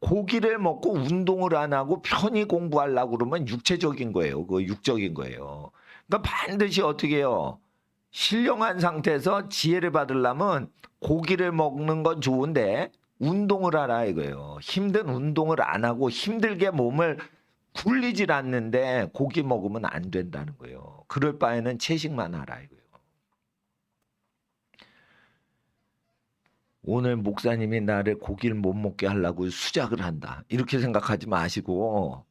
고기를 먹고 운동을 안 하고 편히 공부하려고 그러면 육체적인 거예요. 그 육적인 거예요. 그러니까 반드시 어떻게 해요? 신령한 상태에서 지혜를 받으려면 고기를 먹는 건 좋은데 운동을 하라 이거예요. 힘든 운동을 안 하고 힘들게 몸을 굴리질 않는데 고기 먹으면 안 된다는 거예요. 그럴 바에는 채식만 하라 이거예요. 오늘 목사님이 나를 고기를 못 먹게 하려고 수작을 한다. 이렇게 생각하지 마시고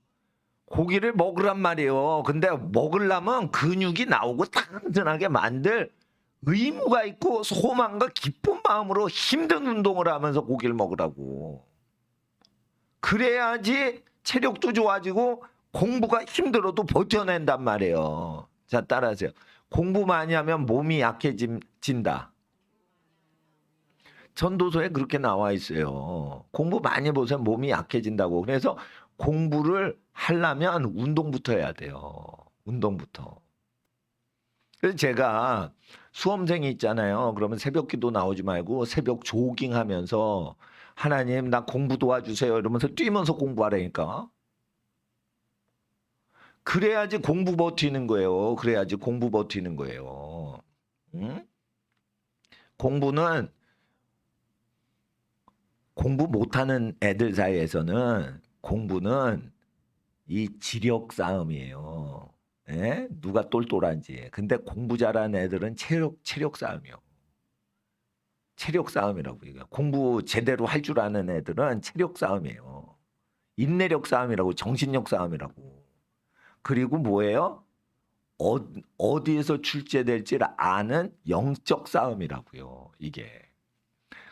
고기를 먹으란 말이에요. 근데 먹으려면 근육이 나오고 튼튼하게 만들 의무가 있고 소망과 기쁜 마음으로 힘든 운동을 하면서 고기를 먹으라고. 그래야지 체력도 좋아지고 공부가 힘들어도 버텨낸단 말이에요. 자, 따라하세요. 공부 많이 하면 몸이 약해진다. 전도서에 그렇게 나와 있어요. 공부 많이 보세요. 몸이 약해진다고. 그래서 공부를 하려면 운동부터 해야 돼요. 운동부터. 그래서 제가 수험생이 있잖아요. 그러면 새벽 기도 나오지 말고 새벽 조깅 하면서 하나님 나 공부 도와주세요. 이러면서 뛰면서 공부하라니까. 그래야지 공부 버티는 거예요. 그래야지 공부 버티는 거예요. 응? 공부는 공부 못하는 애들 사이에서는 공부는 이 지력 싸움이에요. 예? 누가 똘똘한지. 근데 공부 잘하는 애들은 체력 싸움이요. 체력 싸움이라고 이거. 공부 제대로 할 줄 아는 애들은 체력 싸움이에요. 인내력 싸움이라고 정신력 싸움이라고. 그리고 뭐예요? 어디에서 출제될지 아는 영적 싸움이라고요. 이게.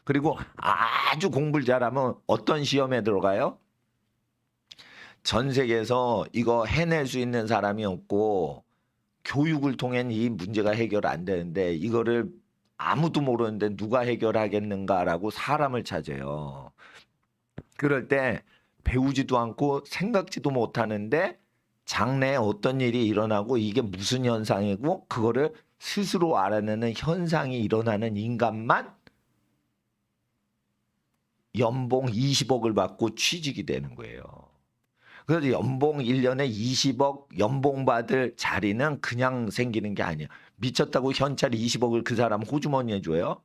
그리고 아주 공부를 잘하면 어떤 시험에 들어가요? 전 세계에서 이거 해낼 수 있는 사람이 없고 교육을 통해 이 문제가 해결 안 되는데 이거를 아무도 모르는데 누가 해결하겠는가라고 사람을 찾아요. 그럴 때 배우지도 않고 생각지도 못하는데 장래에 어떤 일이 일어나고 이게 무슨 현상이고 그거를 스스로 알아내는 현상이 일어나는 인간만 연봉 20억을 받고 취직이 되는 거예요. 그래서 연봉 1년에 20억 연봉 받을 자리는 그냥 생기는 게 아니에요. 미쳤다고 현찰 20억을 그 사람 호주머니에 줘요?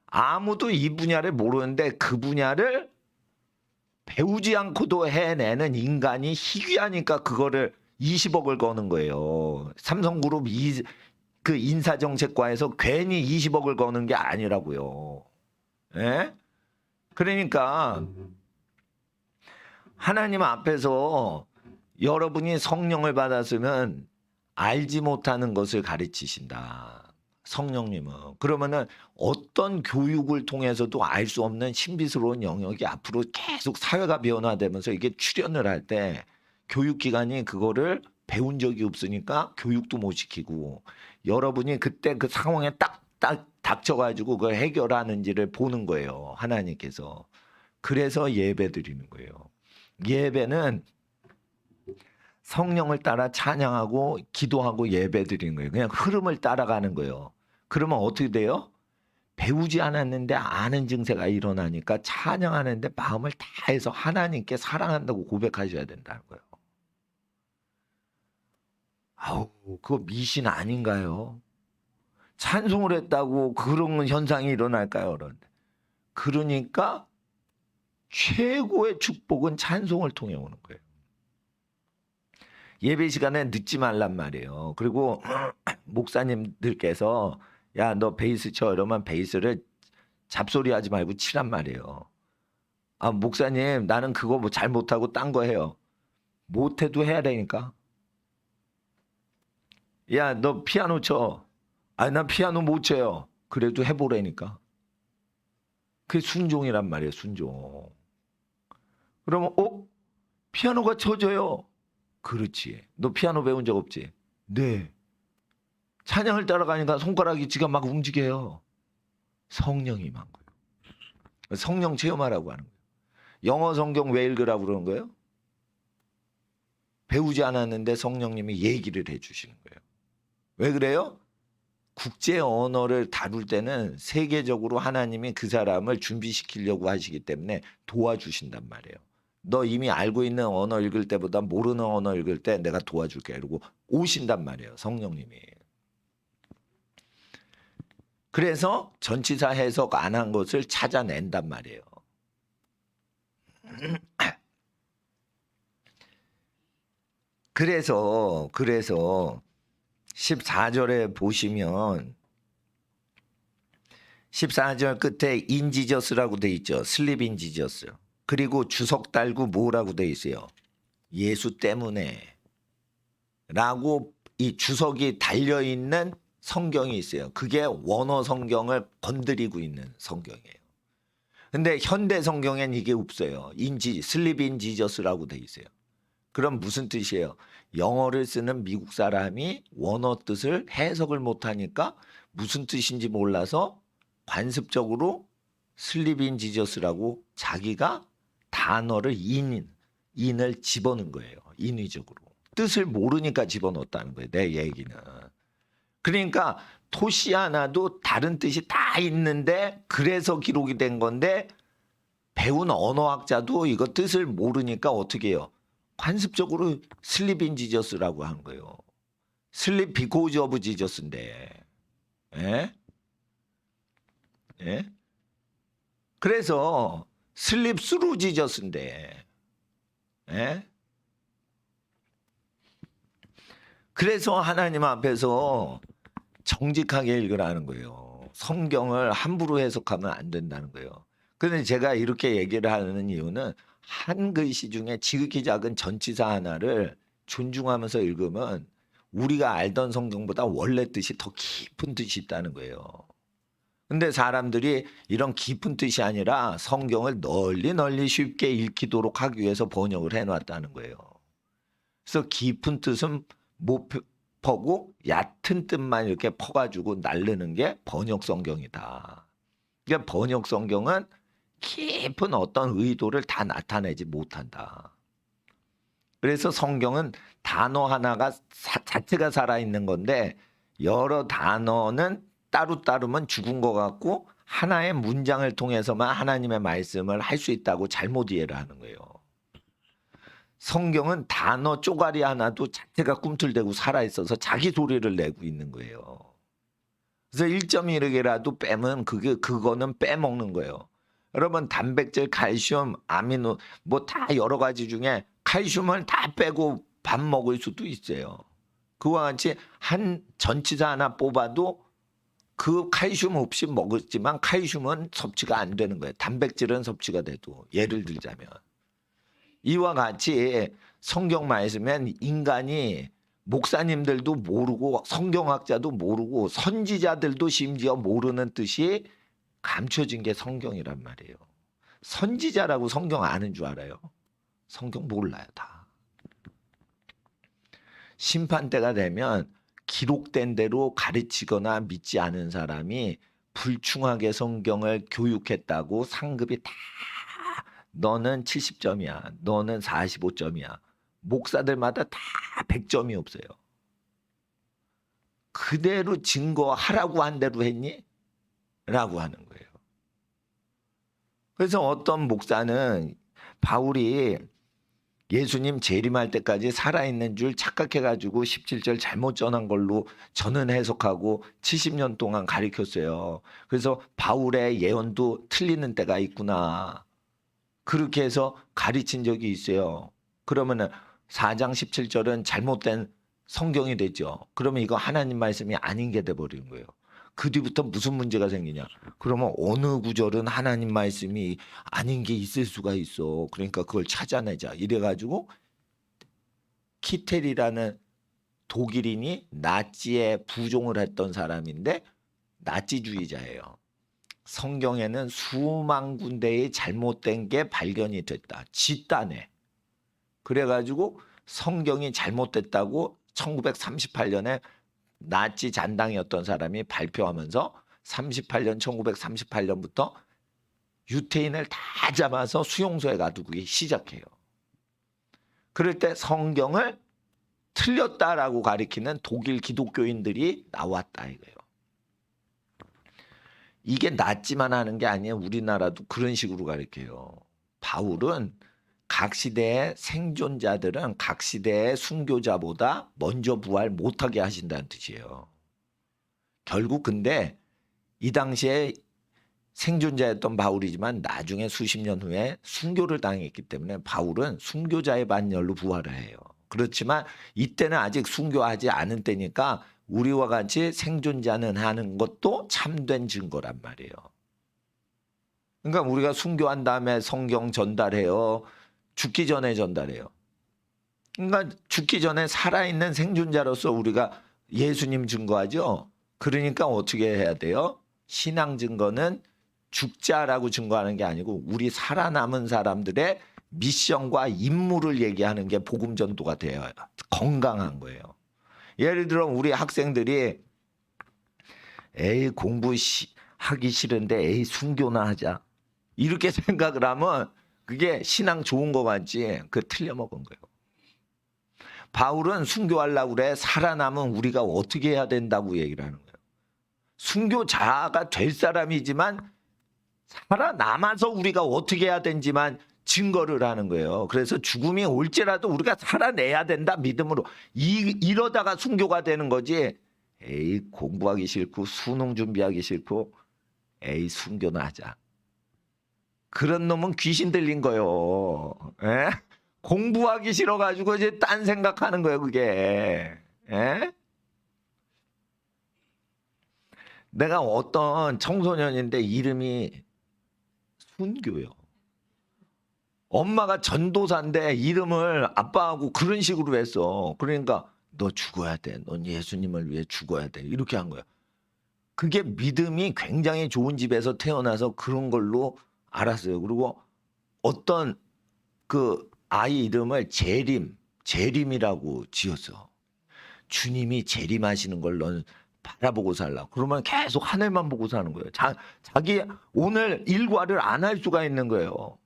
아무도 이 분야를 모르는데 그 분야를 배우지 않고도 해내는 인간이 희귀하니까 그거를 20억을 거는 거예요. 삼성그룹 그 인사정책과에서 괜히 20억을 거는 게 아니라고요. 예? 그러니까 하나님 앞에서 여러분이 성령을 받았으면 알지 못하는 것을 가르치신다. 성령님은. 그러면은 어떤 교육을 통해서도 알 수 없는 신비스러운 영역이 앞으로 계속 사회가 변화되면서 이게 출현을 할 때 교육기관이 그거를 배운 적이 없으니까 교육도 못 시키고 여러분이 그때 그 상황에 딱 닥쳐가지고 그걸 해결하는지를 보는 거예요. 하나님께서. 그래서 예배 드리는 거예요. 예배는 성령을 따라 찬양하고 기도하고 예배 드리는 거예요. 그냥 흐름을 따라가는 거예요. 그러면 어떻게 돼요? 배우지 않았는데 아는 증세가 일어나니까 찬양하는데 마음을 다해서 하나님께 사랑한다고 고백하셔야 된다는 거예요. 아우, 그거 미신 아닌가요? 찬송을 했다고 그런 현상이 일어날까요? 그러니까 최고의 축복은 찬송을 통해 오는 거예요. 예배 시간에 늦지 말란 말이에요. 그리고 목사님들께서 야, 너 베이스 쳐 이러면 베이스를 잡소리 하지 말고 치란 말이에요. 아, 목사님 나는 그거 뭐 잘 못하고 딴 거 해요. 못해도 해야 되니까. 야, 너 피아노 쳐. 아, 난 피아노 못 쳐요. 그래도 해보라니까. 그게 순종이란 말이에요. 순종. 그러면 피아노가 쳐져요. 그렇지. 너 피아노 배운 적 없지? 네. 찬양을 따라가니까 손가락이 지가 막 움직여요. 성령이 임한 거예요. 성령 체험하라고 하는 거예요. 영어 성경 왜 읽으라고 그러는 거예요? 배우지 않았는데 성령님이 얘기를 해주시는 거예요. 왜 그래요? 국제 언어를 다룰 때는 세계적으로 하나님이 그 사람을 준비시키려고 하시기 때문에 도와주신단 말이에요. 너 이미 알고 있는 언어 읽을 때보다 모르는 언어 읽을 때 내가 도와줄게 이러고 오신단 말이에요. 성령님이. 그래서 전치사 해석 안 한 것을 찾아낸단 말이에요. 그래서 14절에 보시면 14절 끝에 인지저스라고 돼 있죠. 슬립 인지저스. 그리고 주석 달고 뭐라고 돼 있어요. 예수 때문에 라고 이 주석이 달려있는 성경이 있어요. 그게 원어 성경을 건드리고 있는 성경이에요. 근데 현대 성경엔 이게 없어요. 슬립 인지저스라고 돼 있어요. 그럼 무슨 뜻이에요? 영어를 쓰는 미국 사람이 원어 뜻을 해석을 못하니까 무슨 뜻인지 몰라서 관습적으로 슬립인 지저스라고 자기가 단어를 인을 집어넣은 거예요. 인위적으로. 뜻을 모르니까 집어넣었다는 거예요. 내 얘기는. 그러니까 토시 하나도 다른 뜻이 다 있는데 그래서 기록이 된 건데 배운 언어학자도 이거 뜻을 모르니까 어떻게 해요? 관습적으로 슬립인 지저스라고 하는 거예요. 슬립 비코즈 오브 지저스인데. 예? 예? 그래서 슬립 스루 지저스인데. 예? 그래서 하나님 앞에서 정직하게 읽으라는 거예요. 성경을 함부로 해석하면 안 된다는 거예요. 그런데 제가 이렇게 얘기를 하는 이유는 한 글씨 중에 지극히 작은 전치사 하나를 존중하면서 읽으면 우리가 알던 성경보다 원래 뜻이 더 깊은 뜻이 있다는 거예요. 근데 사람들이 이런 깊은 뜻이 아니라 성경을 널리 쉽게 읽히도록 하기 위해서 번역을 해놨다는 거예요. 그래서 깊은 뜻은 못 퍼고 얕은 뜻만 이렇게 퍼가지고 날르는 게 번역 성경이다. 그러니까 번역 성경은 깊은 어떤 의도를 다 나타내지 못한다. 그래서 성경은 단어 하나가 자체가 살아있는 건데 여러 단어는 따로따로면 죽은 것 같고 하나의 문장을 통해서만 하나님의 말씀을 할 수 있다고 잘못 이해를 하는 거예요. 성경은 단어 쪼가리 하나도 자체가 꿈틀대고 살아있어서 자기 소리를 내고 있는 거예요. 그래서 1.1개라도 빼면 그거는 빼먹는 거예요. 여러분 단백질, 칼슘, 아미노 뭐 다 여러 가지 중에 칼슘을 다 빼고 밥 먹을 수도 있어요. 그와 같이 한 전치사 하나 뽑아도 그 칼슘 없이 먹었지만 칼슘은 섭취가 안 되는 거예요. 단백질은 섭취가 돼도 예를 들자면 이와 같이 성경 말씀엔 인간이 목사님들도 모르고 성경학자도 모르고 선지자들도 심지어 모르는 뜻이 감춰진 게 성경이란 말이에요. 선지자라고 성경 아는 줄 알아요? 성경 몰라요 다. 심판 때가 되면 기록된 대로 가르치거나 믿지 않은 사람이 불충하게 성경을 교육했다고 상급이 다 너는 70점이야. 너는 45점이야. 목사들마다 다 100점이 없어요. 그대로 증거하라고 한 대로 했니? 라고 하는 거예요. 그래서 어떤 목사는 바울이 예수님 재림할 때까지 살아있는 줄 착각해가지고 17절 잘못 전한 걸로 저는 해석하고 70년 동안 가르쳤어요. 그래서 바울의 예언도 틀리는 때가 있구나. 그렇게 해서 가르친 적이 있어요. 그러면은 4장 17절은 잘못된 성경이 되죠. 그러면 이거 하나님 말씀이 아닌 게 돼버리는 거예요. 그 뒤부터 무슨 문제가 생기냐? 그러면 어느 구절은 하나님 말씀이 아닌 게 있을 수가 있어. 그러니까 그걸 찾아내자. 이래가지고 키텔이라는 독일인이 나치에 부종을 했던 사람인데 나치주의자예요. 성경에는 수만 군데의 잘못된 게 발견이 됐다. 집단에. 그래가지고 성경이 잘못됐다고 1938년에 나치 잔당이었던 사람이 발표하면서 38년 1938년부터 유태인을 다 잡아서 수용소에 가두기 시작해요. 그럴 때 성경을 틀렸다라고 가리키는 독일 기독교인들이 나왔다 이거예요. 이게 나치만 하는 게 아니에요. 우리나라도 그런 식으로 가리켜요. 바울은 각 시대의 생존자들은 각 시대의 순교자보다 먼저 부활 못하게 하신다는 뜻이에요. 결국 근데 이 당시에 생존자였던 바울이지만 나중에 수십 년 후에 순교를 당했기 때문에 바울은 순교자의 반열로 부활을 해요. 그렇지만 이때는 아직 순교하지 않은 때니까 우리와 같이 생존자는 하는 것도 참된 증거란 말이에요. 그러니까 우리가 순교한 다음에 성경 전달해요. 죽기 전에 전달해요. 그러니까 죽기 전에 살아있는 생존자로서 우리가 예수님 증거하죠. 그러니까 어떻게 해야 돼요? 신앙 증거는 죽자라고 증거하는 게 아니고 우리 살아남은 사람들의 미션과 임무를 얘기하는 게 복음 전도가 돼요. 건강한 거예요. 예를 들어 우리 학생들이 에이 공부하기 싫은데 에이 순교나 하자 이렇게 생각을 하면 그게 신앙 좋은 거 같지 그 틀려먹은 거예요. 바울은 순교하려고 그래. 살아남은 우리가 어떻게 해야 된다고 얘기를 하는 거예요. 순교자가 될 사람이지만 살아남아서 우리가 어떻게 해야 되는지만 증거를 하는 거예요. 그래서 죽음이 올지라도 우리가 살아내야 된다 믿음으로. 이러다가 순교가 되는 거지. 에이 공부하기 싫고 수능 준비하기 싫고 에이 순교나 하자. 그런 놈은 귀신 들린 거예요. 에? 공부하기 싫어가지고 이제 딴 생각하는 거예요 그게. 에? 내가 어떤 청소년인데 이름이 순교요. 엄마가 전도사인데 이름을 아빠하고 그런 식으로 했어. 그러니까 너 죽어야 돼. 넌 예수님을 위해 죽어야 돼. 이렇게 한 거야. 그게 믿음이 굉장히 좋은 집에서 태어나서 그런 걸로 알았어요. 그리고 어떤 그 아이 이름을 재림이라고 지었어. 주님이 재림하시는 걸 넌 바라보고 살라. 그러면 계속 하늘만 보고 사는 거예요. 자기 오늘 일과를 안 할 수가 있는 거예요.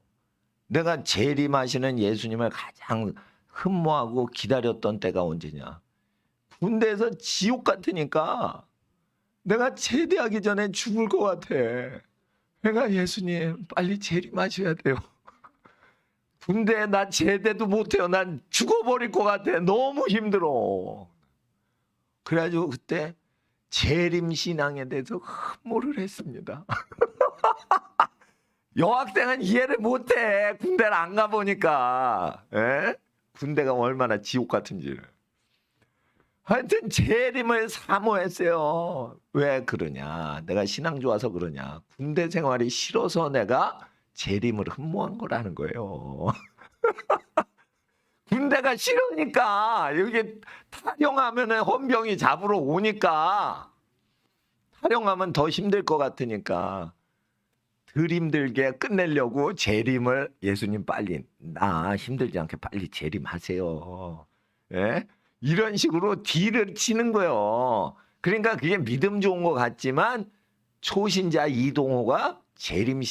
내가 재림하시는 예수님을 가장 흠모하고 기다렸던 때가 언제냐. 군대에서 지옥 같으니까 내가 제대하기 전에 죽을 것 같아. 내가 예수님 빨리 재림하셔야 돼요. 군대에 나 제대도 못해요. 난 죽어버릴 것 같아. 너무 힘들어. 그래가지고 그때 재림신앙에 대해서 흠모를 했습니다. 여학생은 이해를 못해. 군대를 안 가보니까. 에? 군대가 얼마나 지옥 같은지를. 하여튼 재림을 사모했어요. 왜 그러냐. 내가 신앙 좋아서 그러냐. 군대 생활이 싫어서 내가 재림을 흠모한 거라는 거예요. 군대가 싫으니까 여기 탈영하면 헌병이 잡으러 오니까 탈영하면 더 힘들 것 같으니까 덜 힘들게 끝내려고 재림을 예수님 빨리 나 힘들지 않게 빨리 재림하세요. 예? 이런 식으로 딜을 치는 거예요. 그러니까 그게 믿음 좋은 것 같지만 초신자 이동호가 재림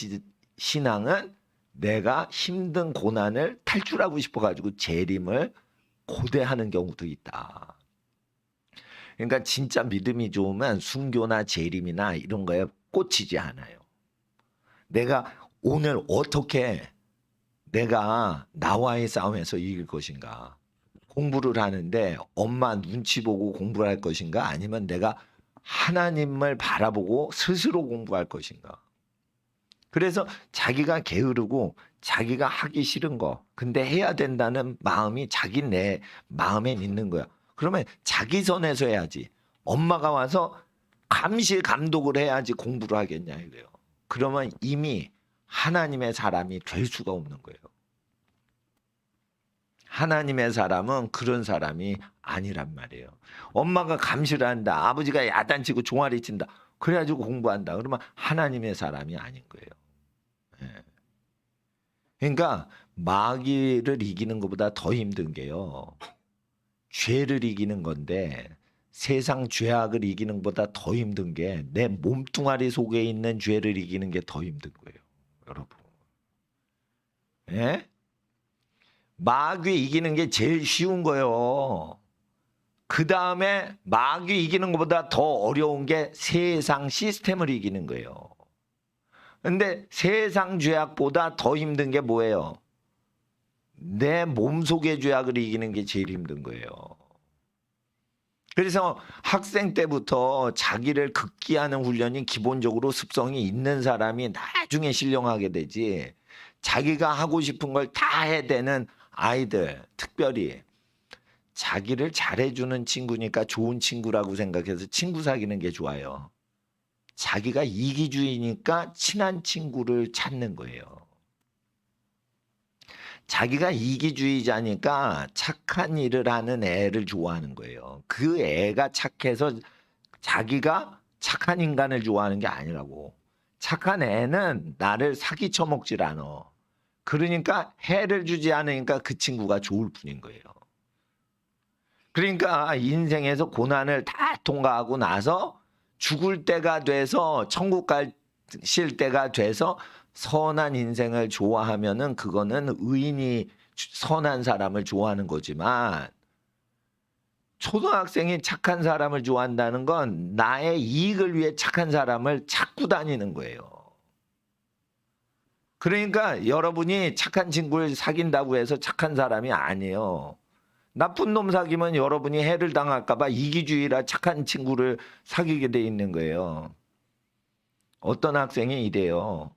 신앙은 내가 힘든 고난을 탈출하고 싶어가지고 재림을 고대하는 경우도 있다. 그러니까 진짜 믿음이 좋으면 순교나 재림이나 이런 거에 꽂히지 않아요. 내가 오늘 어떻게 내가 나와의 싸움에서 이길 것인가? 공부를 하는데 엄마 눈치 보고 공부를 할 것인가? 아니면 내가 하나님을 바라보고 스스로 공부할 것인가? 그래서 자기가 게으르고 자기가 하기 싫은 거 근데 해야 된다는 마음이 자기 내 마음에 있는 거야. 그러면 자기 선에서 해야지. 엄마가 와서 감시 감독을 해야지 공부를 하겠냐 이래요. 그러면 이미 하나님의 사람이 될 수가 없는 거예요. 하나님의 사람은 그런 사람이 아니란 말이에요. 엄마가 감시를 한다. 아버지가 야단치고 종아리 친다. 그래가지고 공부한다. 그러면 하나님의 사람이 아닌 거예요. 예. 그러니까 마귀를 이기는 것보다 더 힘든 게요. 죄를 이기는 건데 세상 죄악을 이기는 것보다 더 힘든 게 내 몸뚱아리 속에 있는 죄를 이기는 게 더 힘든 거예요. 여러분. 예? 마귀 이기는 게 제일 쉬운 거예요. 그 다음에 마귀 이기는 것보다 더 어려운 게 세상 시스템을 이기는 거예요. 근데 세상 죄악보다 더 힘든 게 뭐예요? 내 몸속의 죄악을 이기는 게 제일 힘든 거예요. 그래서 학생 때부터 자기를 극기하는 훈련이 기본적으로 습성이 있는 사람이 나중에 신령하게 되지, 자기가 하고 싶은 걸 다 해야 되는 아이들, 특별히 자기를 잘해주는 친구니까 좋은 친구라고 생각해서 친구 사귀는 게 좋아요. 자기가 이기주의니까 친한 친구를 찾는 거예요. 자기가 이기주의자니까 착한 일을 하는 애를 좋아하는 거예요. 그 애가 착해서 자기가 착한 인간을 좋아하는 게 아니라고. 착한 애는 나를 사기쳐 먹질 않아. 그러니까 해를 주지 않으니까 그 친구가 좋을 뿐인 거예요. 그러니까 인생에서 고난을 다 통과하고 나서 죽을 때가 돼서 천국 가실 때가 돼서 선한 인생을 좋아하면은 그거는 의인이 선한 사람을 좋아하는 거지만, 초등학생이 착한 사람을 좋아한다는 건 나의 이익을 위해 착한 사람을 찾고 다니는 거예요. 그러니까 여러분이 착한 친구를 사귄다고 해서 착한 사람이 아니에요. 나쁜 놈 사귀면 여러분이 해를 당할까 봐 이기주의라 착한 친구를 사귀게 돼 있는 거예요. 어떤 학생이 이래요.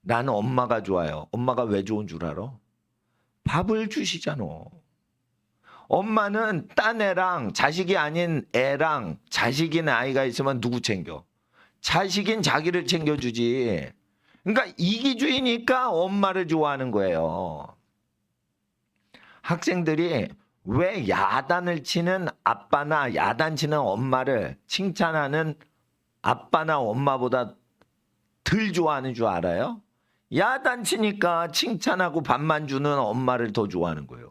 나는 엄마가 좋아요. 엄마가 왜 좋은 줄 알아? 밥을 주시잖아. 엄마는 딴 애랑 자식이 아닌 애랑 자식인 아이가 있으면 누구 챙겨? 자식인 자기를 챙겨주지. 그러니까 이기주의니까 엄마를 좋아하는 거예요. 학생들이 왜 야단을 치는 아빠나 야단치는 엄마를 칭찬하는 아빠나 엄마보다 덜 좋아하는 줄 알아요? 야단치니까 칭찬하고 밥만 주는 엄마를 더 좋아하는 거예요.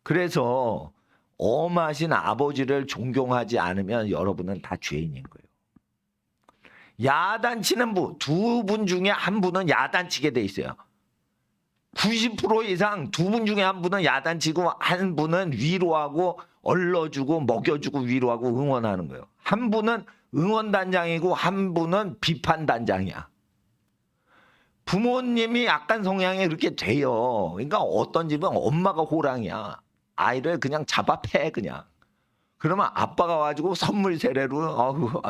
그래서 엄하신 아버지를 존경하지 않으면 여러분은 다 죄인인 거예요. 야단치는 두 분 중에 한 분은 야단치게 돼 있어요. 90% 이상 두 분 중에 한 분은 야단치고 한 분은 위로하고 얼러주고 먹여주고 위로하고 응원하는 거예요. 한 분은 응원단장이고 한 분은 비판단장이야. 부모님이 약간 성향이 그렇게 돼요. 그러니까 어떤 집은 엄마가 호랑이야. 아이를 그냥 잡아 패 그냥. 그러면 아빠가 와가지고 선물 세례로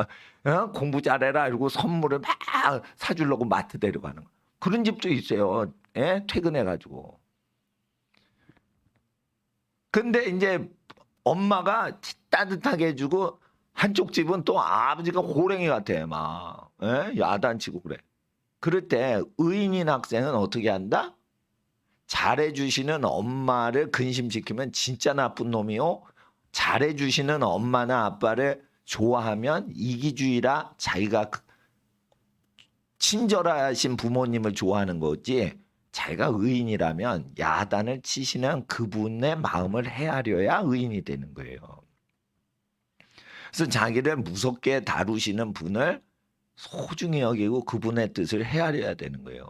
공부 잘해라 이러고 선물을 막 사주려고 마트 데려가는 거야. 그런 집도 있어요. 예? 퇴근해가지고. 근데 이제 엄마가 따뜻하게 해주고 한쪽 집은 또 아버지가 호랭이 같아. 막 예? 야단치고 그래. 그럴 때 의인인 학생은 어떻게 한다? 잘해주시는 엄마를 근심시키면 진짜 나쁜 놈이요. 잘해주시는 엄마나 아빠를 좋아하면 이기주의라 자기가 친절하신 부모님을 좋아하는 거지, 자기가 의인이라면 야단을 치시는 그분의 마음을 헤아려야 의인이 되는 거예요. 그래서 자기를 무섭게 다루시는 분을 소중히 여기고 그분의 뜻을 헤아려야 되는 거예요.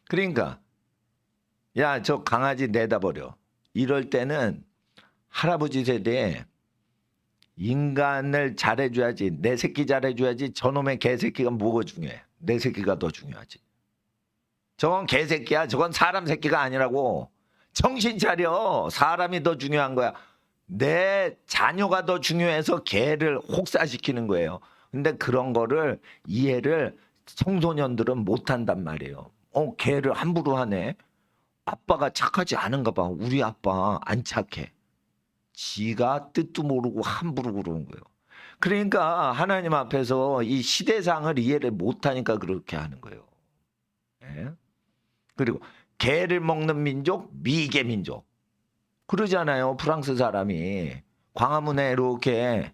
그러니까 야, 저 강아지 내다 버려. 이럴 때는 할아버지 세대에 인간을 잘해줘야지, 내 새끼 잘해줘야지, 저놈의 개새끼가 뭐가 중요해? 내 새끼가 더 중요하지. 저건 개새끼야. 저건 사람 새끼가 아니라고. 정신 차려. 사람이 더 중요한 거야. 내 자녀가 더 중요해서 개를 혹사시키는 거예요. 근데 그런 거를 이해를 청소년들은 못한단 말이에요. 개를 함부로 하네. 아빠가 착하지 않은가 봐. 우리 아빠 안 착해. 지가 뜻도 모르고 함부로 그러는 거예요. 그러니까 하나님 앞에서 이 시대상을 이해를 못하니까 그렇게 하는 거예요. 예? 그리고 개를 먹는 민족, 미개 민족. 그러잖아요. 프랑스 사람이 광화문에 이렇게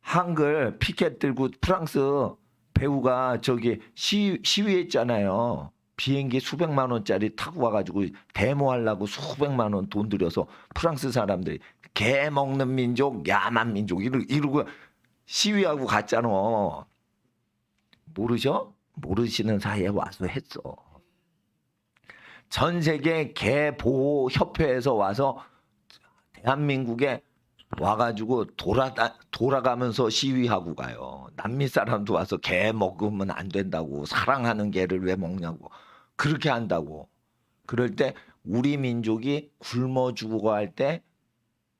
한글 피켓 들고 프랑스 배우가 저기 시위했잖아요. 비행기 수백만 원짜리 타고 와가지고 데모하려고 수백만 원 돈 들여서 프랑스 사람들이 개 먹는 민족, 야만 민족 이러고 시위하고 갔잖아. 모르죠? 모르시는 사이에 와서 했어. 전 세계 개 보호 협회에서 와서 대한민국에 와가지고 돌아가면서 시위하고 가요. 남미 사람도 와서 개 먹으면 안 된다고, 사랑하는 개를 왜 먹냐고 그렇게 한다고. 그럴 때 우리 민족이 굶어 죽어갈 때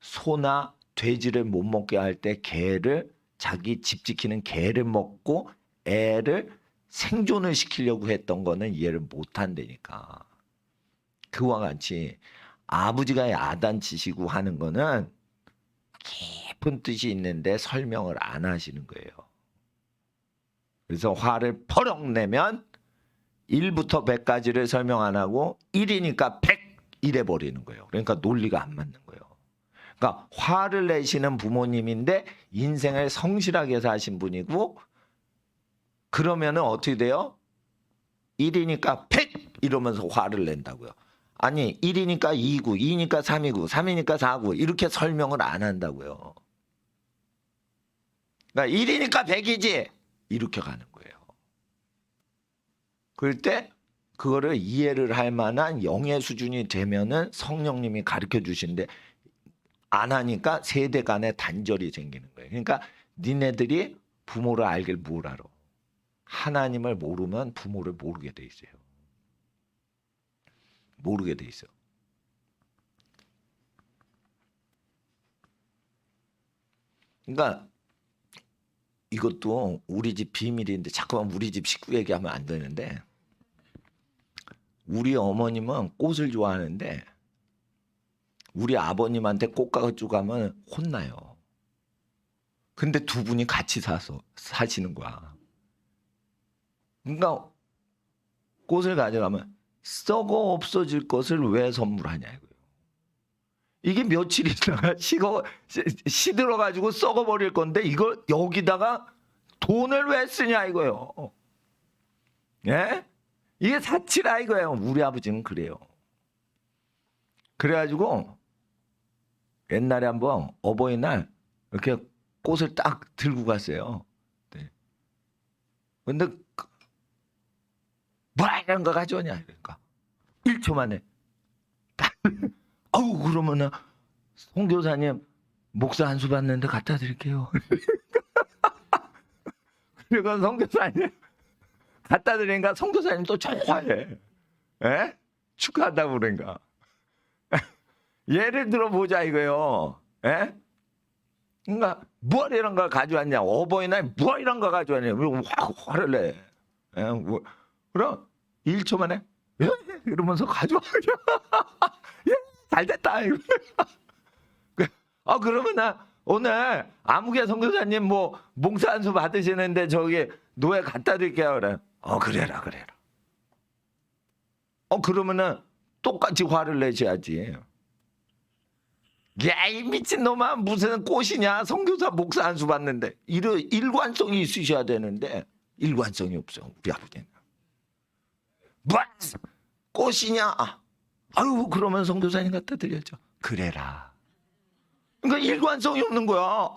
소나 돼지를 못 먹게 할 때 개를, 자기 집 지키는 개를 먹고 애를 생존을 시키려고 했던 거는 이해를 못 한다니까. 그와 같이 아버지가 야단치시고 하는 거는 깊은 뜻이 있는데 설명을 안 하시는 거예요. 그래서 화를 퍼럭 내면 1부터 100까지를 설명 안 하고 1이니까 100 이래 버리는 거예요. 그러니까 논리가 안 맞는 거예요. 그러니까 화를 내시는 부모님인데 인생을 성실하게 사신 분이고, 그러면은 어떻게 돼요? 1이니까 100 이러면서 화를 낸다고요. 아니 1이니까 2고 2니까 3이고 3이니까 4고 이렇게 설명을 안 한다고요. 그러니까 1이니까 100이지 이렇게 가는 거예요. 그럴 때 그거를 이해를 할 만한 영의 수준이 되면은 성령님이 가르쳐 주시는데 안 하니까 세대 간의 단절이 생기는 거예요. 그러니까 니네들이 부모를 알길 뭘 알아. 하나님을 모르면 부모를 모르게 돼 있어요. 모르게 돼 있어. 그러니까 이것도 우리 집 비밀인데 자꾸만 우리 집 식구 얘기하면 안 되는데, 우리 어머님은 꽃을 좋아하는데 우리 아버님한테 꽃 가져가면 혼나요. 근데 두 분이 같이 사시는 거야. 그러니까 꽃을 가져가면 썩어 없어질 것을 왜 선물하냐 이거예요. 이게 며칠 있다가 시들어가지고 썩어버릴 건데 이걸 여기다가 돈을 왜 쓰냐 이거예요. 예? 이게 사치라 이거예요. 우리 아버지는 그래요. 그래가지고 옛날에 한번 어버이날 이렇게 꽃을 딱 들고 갔어요. 네. 근데 뭐라 이런 거 가져오냐 그러니까 1초 만에 아우 그러면은 송교사님 목사 안수 받는데 갖다 드릴게요. 그러니까 송교사님 갖다 드리니까 송교사님 또 좋아해. 에? 축하한다고 그러니까. 예를 들어 보자 이거요. 에? 그러니까 뭐 이런 거 가져왔냐. 어버이날 뭐 이런 거 가져왔냐. 화를 내. 에? 뭐. 그럼 1초 만에 예? 이러면서 가져와. 예? 잘 됐다. 그러면 나 오늘 아무개 선교사님 뭐 몽사 안수 받으시는데 저기 노예 갖다 드릴게요. 그래. 그래라. 그러면은 똑같이 화를 내셔야지. 야, 이 미친놈아 무슨 꽃이냐. 선교사 목사 안수 받는데. 일관성이 있으셔야 되는데 일관성이 없어. 우리 아버지는. 뭐 꽃이냐. 아유 그러면 선교사님 갖다 드렸죠. 그래라. 그러니까 일관성이 없는 거야.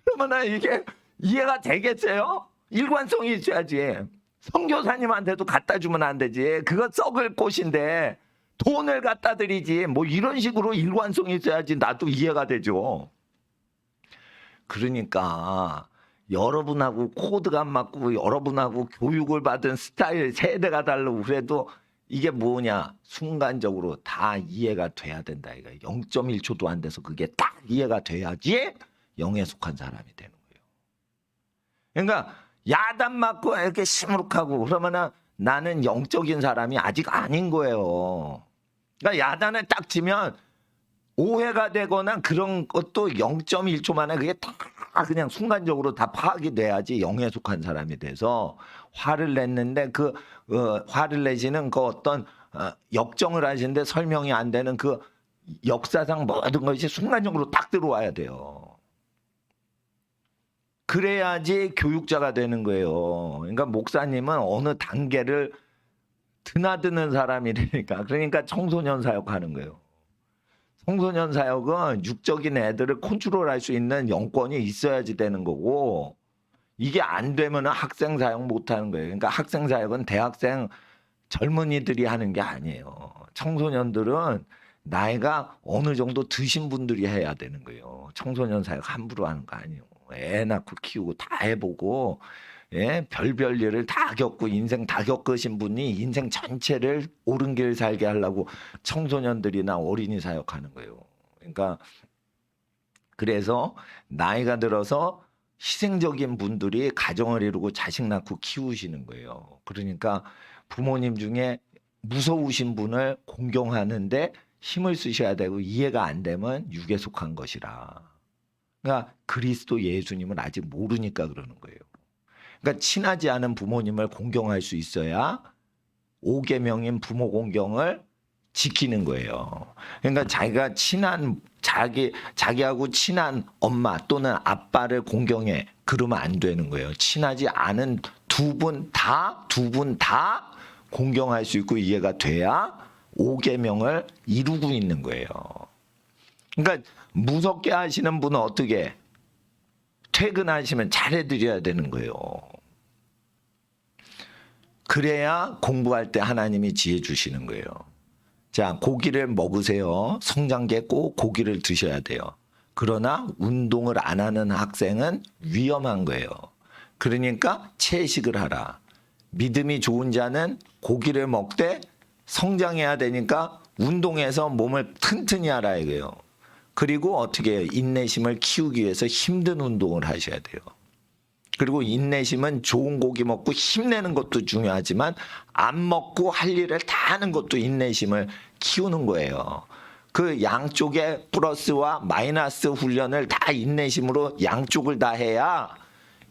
그러면 이게 이해가 되겠어요? 일관성이 있어야지. 선교사님한테도 갖다 주면 안 되지. 그거 썩을 꽃인데 돈을 갖다 드리지. 뭐 이런 식으로 일관성이 있어야지 나도 이해가 되죠. 그러니까 여러분하고 코드가 안 맞고 여러분하고 교육을 받은 스타일 세대가 다르고 그래도 이게 뭐냐 순간적으로 다 이해가 돼야 된다. 이거 0.1초도 안 돼서 그게 딱 이해가 돼야지 영에 속한 사람이 되는 거예요. 그러니까 야단 맞고 이렇게 시무룩하고 그러면은 나는 영적인 사람이 아직 아닌 거예요. 그러니까 야단을 딱 치면 오해가 되거나 그런 것도 0.1초 만에 그게 다 그냥 순간적으로 다 파악이 돼야지 영에 속한 사람이 돼서 화를 냈는데 그 화를 내시는 그 어떤 역정을 하시는데 설명이 안 되는 그 역사상 모든 것이 순간적으로 딱 들어와야 돼요. 그래야지 교육자가 되는 거예요. 그러니까 목사님은 어느 단계를 드나드는 사람이니까 그러니까 청소년 사역하는 거예요. 청소년 사역은 육적인 애들을 컨트롤할 수 있는 영권이 있어야지 되는 거고 이게 안 되면 학생 사역 못 하는 거예요. 그러니까 학생 사역은 대학생 젊은이들이 하는 게 아니에요. 청소년들은 나이가 어느 정도 드신 분들이 해야 되는 거예요. 청소년 사역 함부로 하는 거 아니에요. 애 낳고 키우고 다 해보고 예, 별별 일을 다 겪고 인생 다 겪으신 분이 인생 전체를 옳은 길 살게 하려고 청소년들이나 어린이 사역하는 거예요. 그러니까 그래서 나이가 들어서 희생적인 분들이 가정을 이루고 자식 낳고 키우시는 거예요. 그러니까 부모님 중에 무서우신 분을 공경하는데 힘을 쓰셔야 되고 이해가 안 되면 육에 속한 것이라. 그러니까 그리스도 예수님을 아직 모르니까 그러는 거예요. 그러니까 친하지 않은 부모님을 공경할 수 있어야 5계명인 부모 공경을 지키는 거예요. 그러니까 자기가 친한 자기하고 친한 엄마 또는 아빠를 공경해 그러면 안 되는 거예요. 친하지 않은 두 분 다 공경할 수 있고 이해가 돼야 5계명을 이루고 있는 거예요. 그러니까 무섭게 하시는 분은 어떻게 퇴근하시면 잘해드려야 되는 거예요. 그래야 공부할 때 하나님이 지혜 주시는 거예요. 자, 고기를 먹으세요. 성장기에 꼭 고기를 드셔야 돼요. 그러나 운동을 안 하는 학생은 위험한 거예요. 그러니까 채식을 하라. 믿음이 좋은 자는 고기를 먹되 성장해야 되니까 운동해서 몸을 튼튼히 하라 이거예요. 그리고 어떻게 해요? 인내심을 키우기 위해서 힘든 운동을 하셔야 돼요. 그리고 인내심은 좋은 고기 먹고 힘내는 것도 중요하지만 안 먹고 할 일을 다 하는 것도 인내심을 키우는 거예요. 그 양쪽의 플러스와 마이너스 훈련을 다 인내심으로 양쪽을 다 해야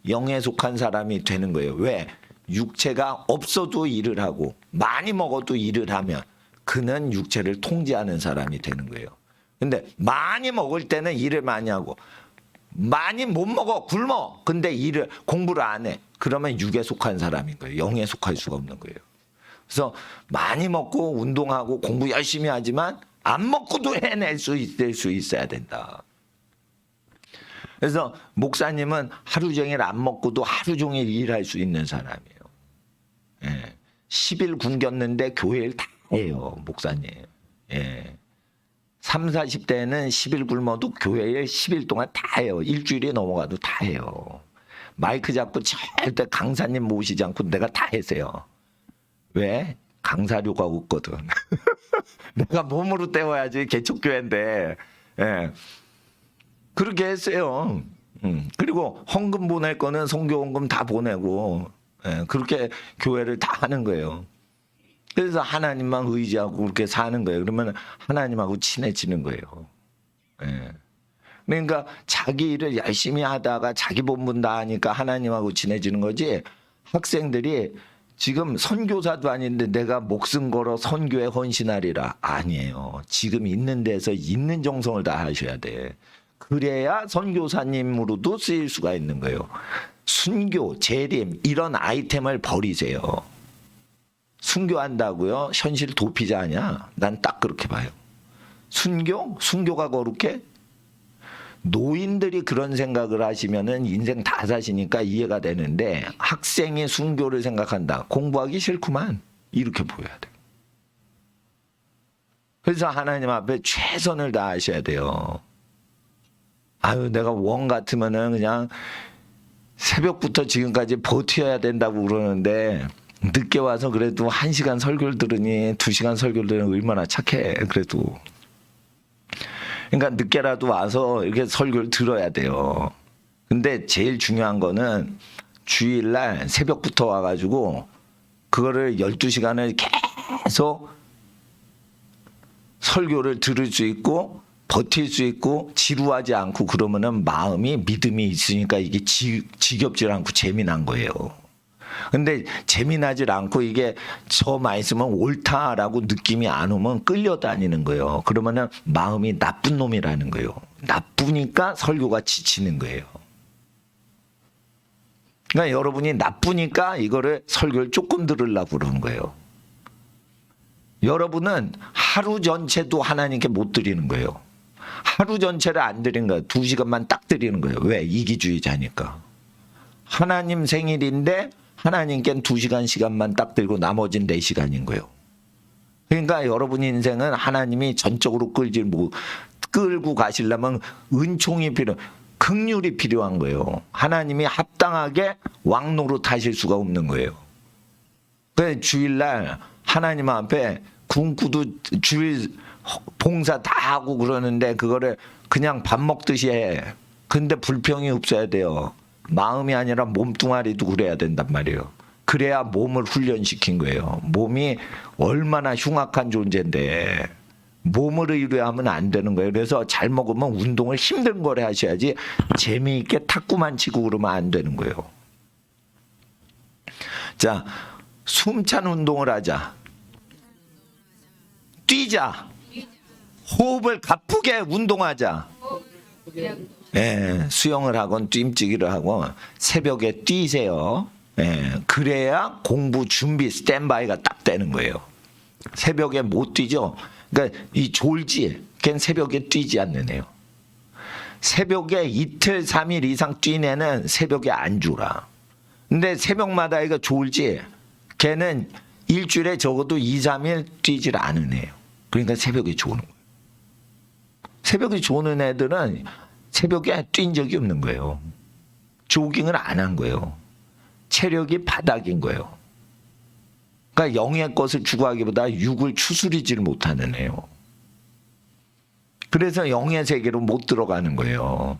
영에 속한 사람이 되는 거예요. 왜? 육체가 없어도 일을 하고 많이 먹어도 일을 하면 그는 육체를 통제하는 사람이 되는 거예요. 근데 많이 먹을 때는 일을 많이 하고 많이 못 먹어 굶어 근데 일을 공부를 안 해 그러면 육에 속한 사람인 거예요. 영에 속할 수가 없는 거예요. 그래서 많이 먹고 운동하고 공부 열심히 하지만 안 먹고도 해낼 수 있어야 된다. 그래서 목사님은 하루 종일 안 먹고도 하루 종일 일할 수 있는 사람이에요. 예. 10일 굶겼는데 교회를 다 해요. 목사님. 예. 3, 40대는 10일 굶어도 교회에 10일 동안 다 해요. 일주일이 넘어가도 다 해요. 마이크 잡고 절대 강사님 모시지 않고 내가 다 했어요. 왜? 강사료가 없거든. 내가 몸으로 때워야지 개척교회인데. 예. 그렇게 했어요. 그리고 헌금 보낼 거는 선교 헌금 다 보내고 예. 그렇게 교회를 다 하는 거예요. 그래서 하나님만 의지하고 그렇게 사는 거예요. 그러면 하나님하고 친해지는 거예요. 예. 그러니까 자기 일을 열심히 하다가 자기 본분 다 하니까 하나님하고 친해지는 거지. 학생들이 지금 선교사도 아닌데 내가 목숨 걸어 선교에 헌신하리라. 아니에요. 지금 있는 데서 있는 정성을 다 하셔야 돼. 그래야 선교사님으로도 쓰일 수가 있는 거예요. 순교, 재림 이런 아이템을 버리세요. 순교한다고요? 현실 도피자 아니야? 난 딱 그렇게 봐요. 순교? 순교가 거룩해? 노인들이 그런 생각을 하시면은 인생 다 사시니까 이해가 되는데 학생이 순교를 생각한다. 공부하기 싫구만. 이렇게 보여야 돼. 그래서 하나님 앞에 최선을 다하셔야 돼요. 아유, 내가 원 같으면은 그냥 새벽부터 지금까지 버텨야 된다고 그러는데 늦게 와서 그래도 1시간 설교를 들으니 2시간 설교를 들으니 얼마나 착해. 그래도 그러니까 늦게라도 와서 이렇게 설교를 들어야 돼요. 근데 제일 중요한 거는 주일날 새벽부터 와가지고 그거를 12시간을 계속 설교를 들을 수 있고 버틸 수 있고 지루하지 않고 그러면은 마음이 믿음이 있으니까 이게 지겹질 않고 재미난 거예요. 근데 재미나질 않고 이게 저 말씀은 옳다라고 느낌이 안 오면 끌려다니는 거예요. 그러면은 마음이 나쁜 놈이라는 거예요. 나쁘니까 설교가 지치는 거예요. 그러니까 여러분이 나쁘니까 이거를 설교를 조금 들으려고 그러는 거예요. 여러분은 하루 전체도 하나님께 못 드리는 거예요. 하루 전체를 안 드리는 거예요. 2시간만 딱 드리는 거예요. 왜? 이기주의자니까. 하나님 생일인데 하나님께는 2시간 시간만 딱 들고 나머지는 4시간인 거예요. 그러니까 여러분 인생은 하나님이 전적으로 끌고 가시려면 은총이 긍휼이 필요한 거예요. 하나님이 합당하게 왕노릇 하실 수가 없는 거예요. 그래서 주일날 하나님 앞에 군구도 주일 봉사 다 하고 그러는데 그거를 그냥 밥 먹듯이 해. 근데 불평이 없어야 돼요. 마음이 아니라 몸뚱아리도 그래야 된단 말이에요. 그래야 몸을 훈련시킨 거예요. 몸이 얼마나 흉악한 존재인데 몸을 의뢰하면 안 되는 거예요. 그래서 잘 먹으면 운동을 힘든 거래 하셔야지 재미있게 탁구만 치고 그러면 안 되는 거예요. 자, 숨찬 운동을 하자. 뛰자. 호흡을 가쁘게 운동하자. 예, 수영을 하건 뛰임찌기를 하건 새벽에 뛰세요. 예, 그래야 공부 준비 스탠바이가 딱 되는 거예요. 새벽에 못 뛰죠. 그러니까 이 졸지, 걔는 새벽에 뛰지 않는 애요. 새벽에 이틀 3일 이상 뛴 애는 새벽에 안 졸아. 근데 새벽마다 이거 졸지, 걔는 일주일에 적어도 2, 3일 뛰질 않은 애요. 그러니까 새벽에 조는 거예요. 새벽에 조는 애들은 새벽에 뛴 적이 없는 거예요. 조깅을 안 한 거예요. 체력이 바닥인 거예요. 그러니까 영의 것을 추구하기보다 육을 추스리지를 못하는 애요. 그래서 영의 세계로 못 들어가는 거예요.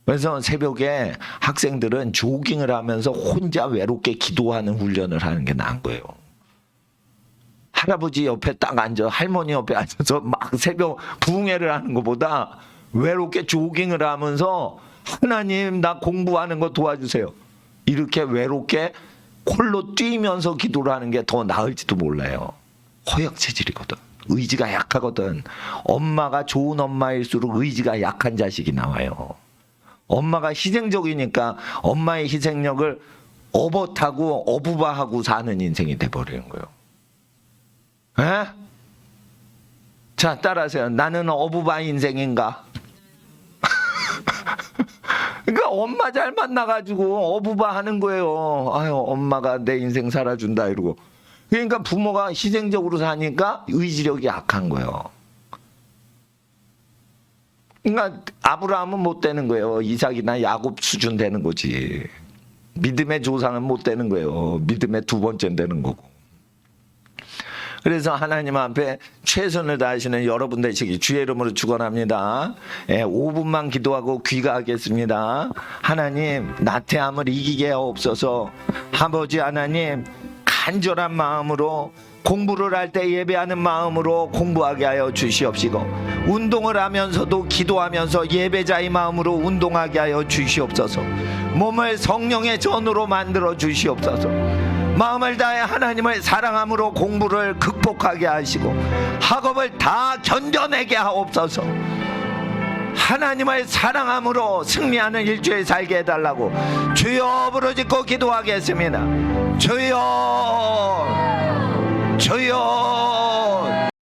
그래서 새벽에 학생들은 조깅을 하면서 혼자 외롭게 기도하는 훈련을 하는 게 나은 거예요. 할아버지 옆에 딱 앉아, 할머니 옆에 앉아서 막 새벽 부흥회를 하는 것보다 외롭게 조깅을 하면서 하나님 나 공부하는 거 도와주세요. 이렇게 외롭게 홀로 뛰면서 기도를 하는 게 더 나을지도 몰라요. 허약 체질이거든. 의지가 약하거든. 엄마가 좋은 엄마일수록 의지가 약한 자식이 나와요. 엄마가 희생적이니까 엄마의 희생력을 업어타고 어부바하고 사는 인생이 돼버리는 거예요. 에? 자, 따라하세요. 나는 어부바 인생인가? 그러니까 엄마 잘 만나가지고 어부바 하는 거예요. 아유, 엄마가 내 인생 살아준다 이러고. 그러니까 부모가 희생적으로 사니까 의지력이 약한 거예요. 그러니까 아브라함은 못 되는 거예요. 이삭이나 야곱 수준 되는 거지. 믿음의 조상은 못 되는 거예요. 믿음의 두 번째는 되는 거고. 그래서 하나님 앞에 최선을 다하시는 여러분 되시기 주의 이름으로 축원합니다. 5분만 기도하고 귀가하겠습니다. 하나님, 나태함을 이기게 하옵소서. 아버지 하나님, 간절한 마음으로 공부를 할 때 예배하는 마음으로 공부하게 하여 주시옵시고, 운동을 하면서도 기도하면서 예배자의 마음으로 운동하게 하여 주시옵소서. 몸을 성령의 전으로 만들어 주시옵소서. 마음을 다해 하나님을 사랑함으로 공부를 극복하게 하시고 학업을 다 견뎌내게 하옵소서. 하나님을 사랑함으로 승리하는 일주일 살게 해달라고 주여 부르짖고 기도하겠습니다. 주여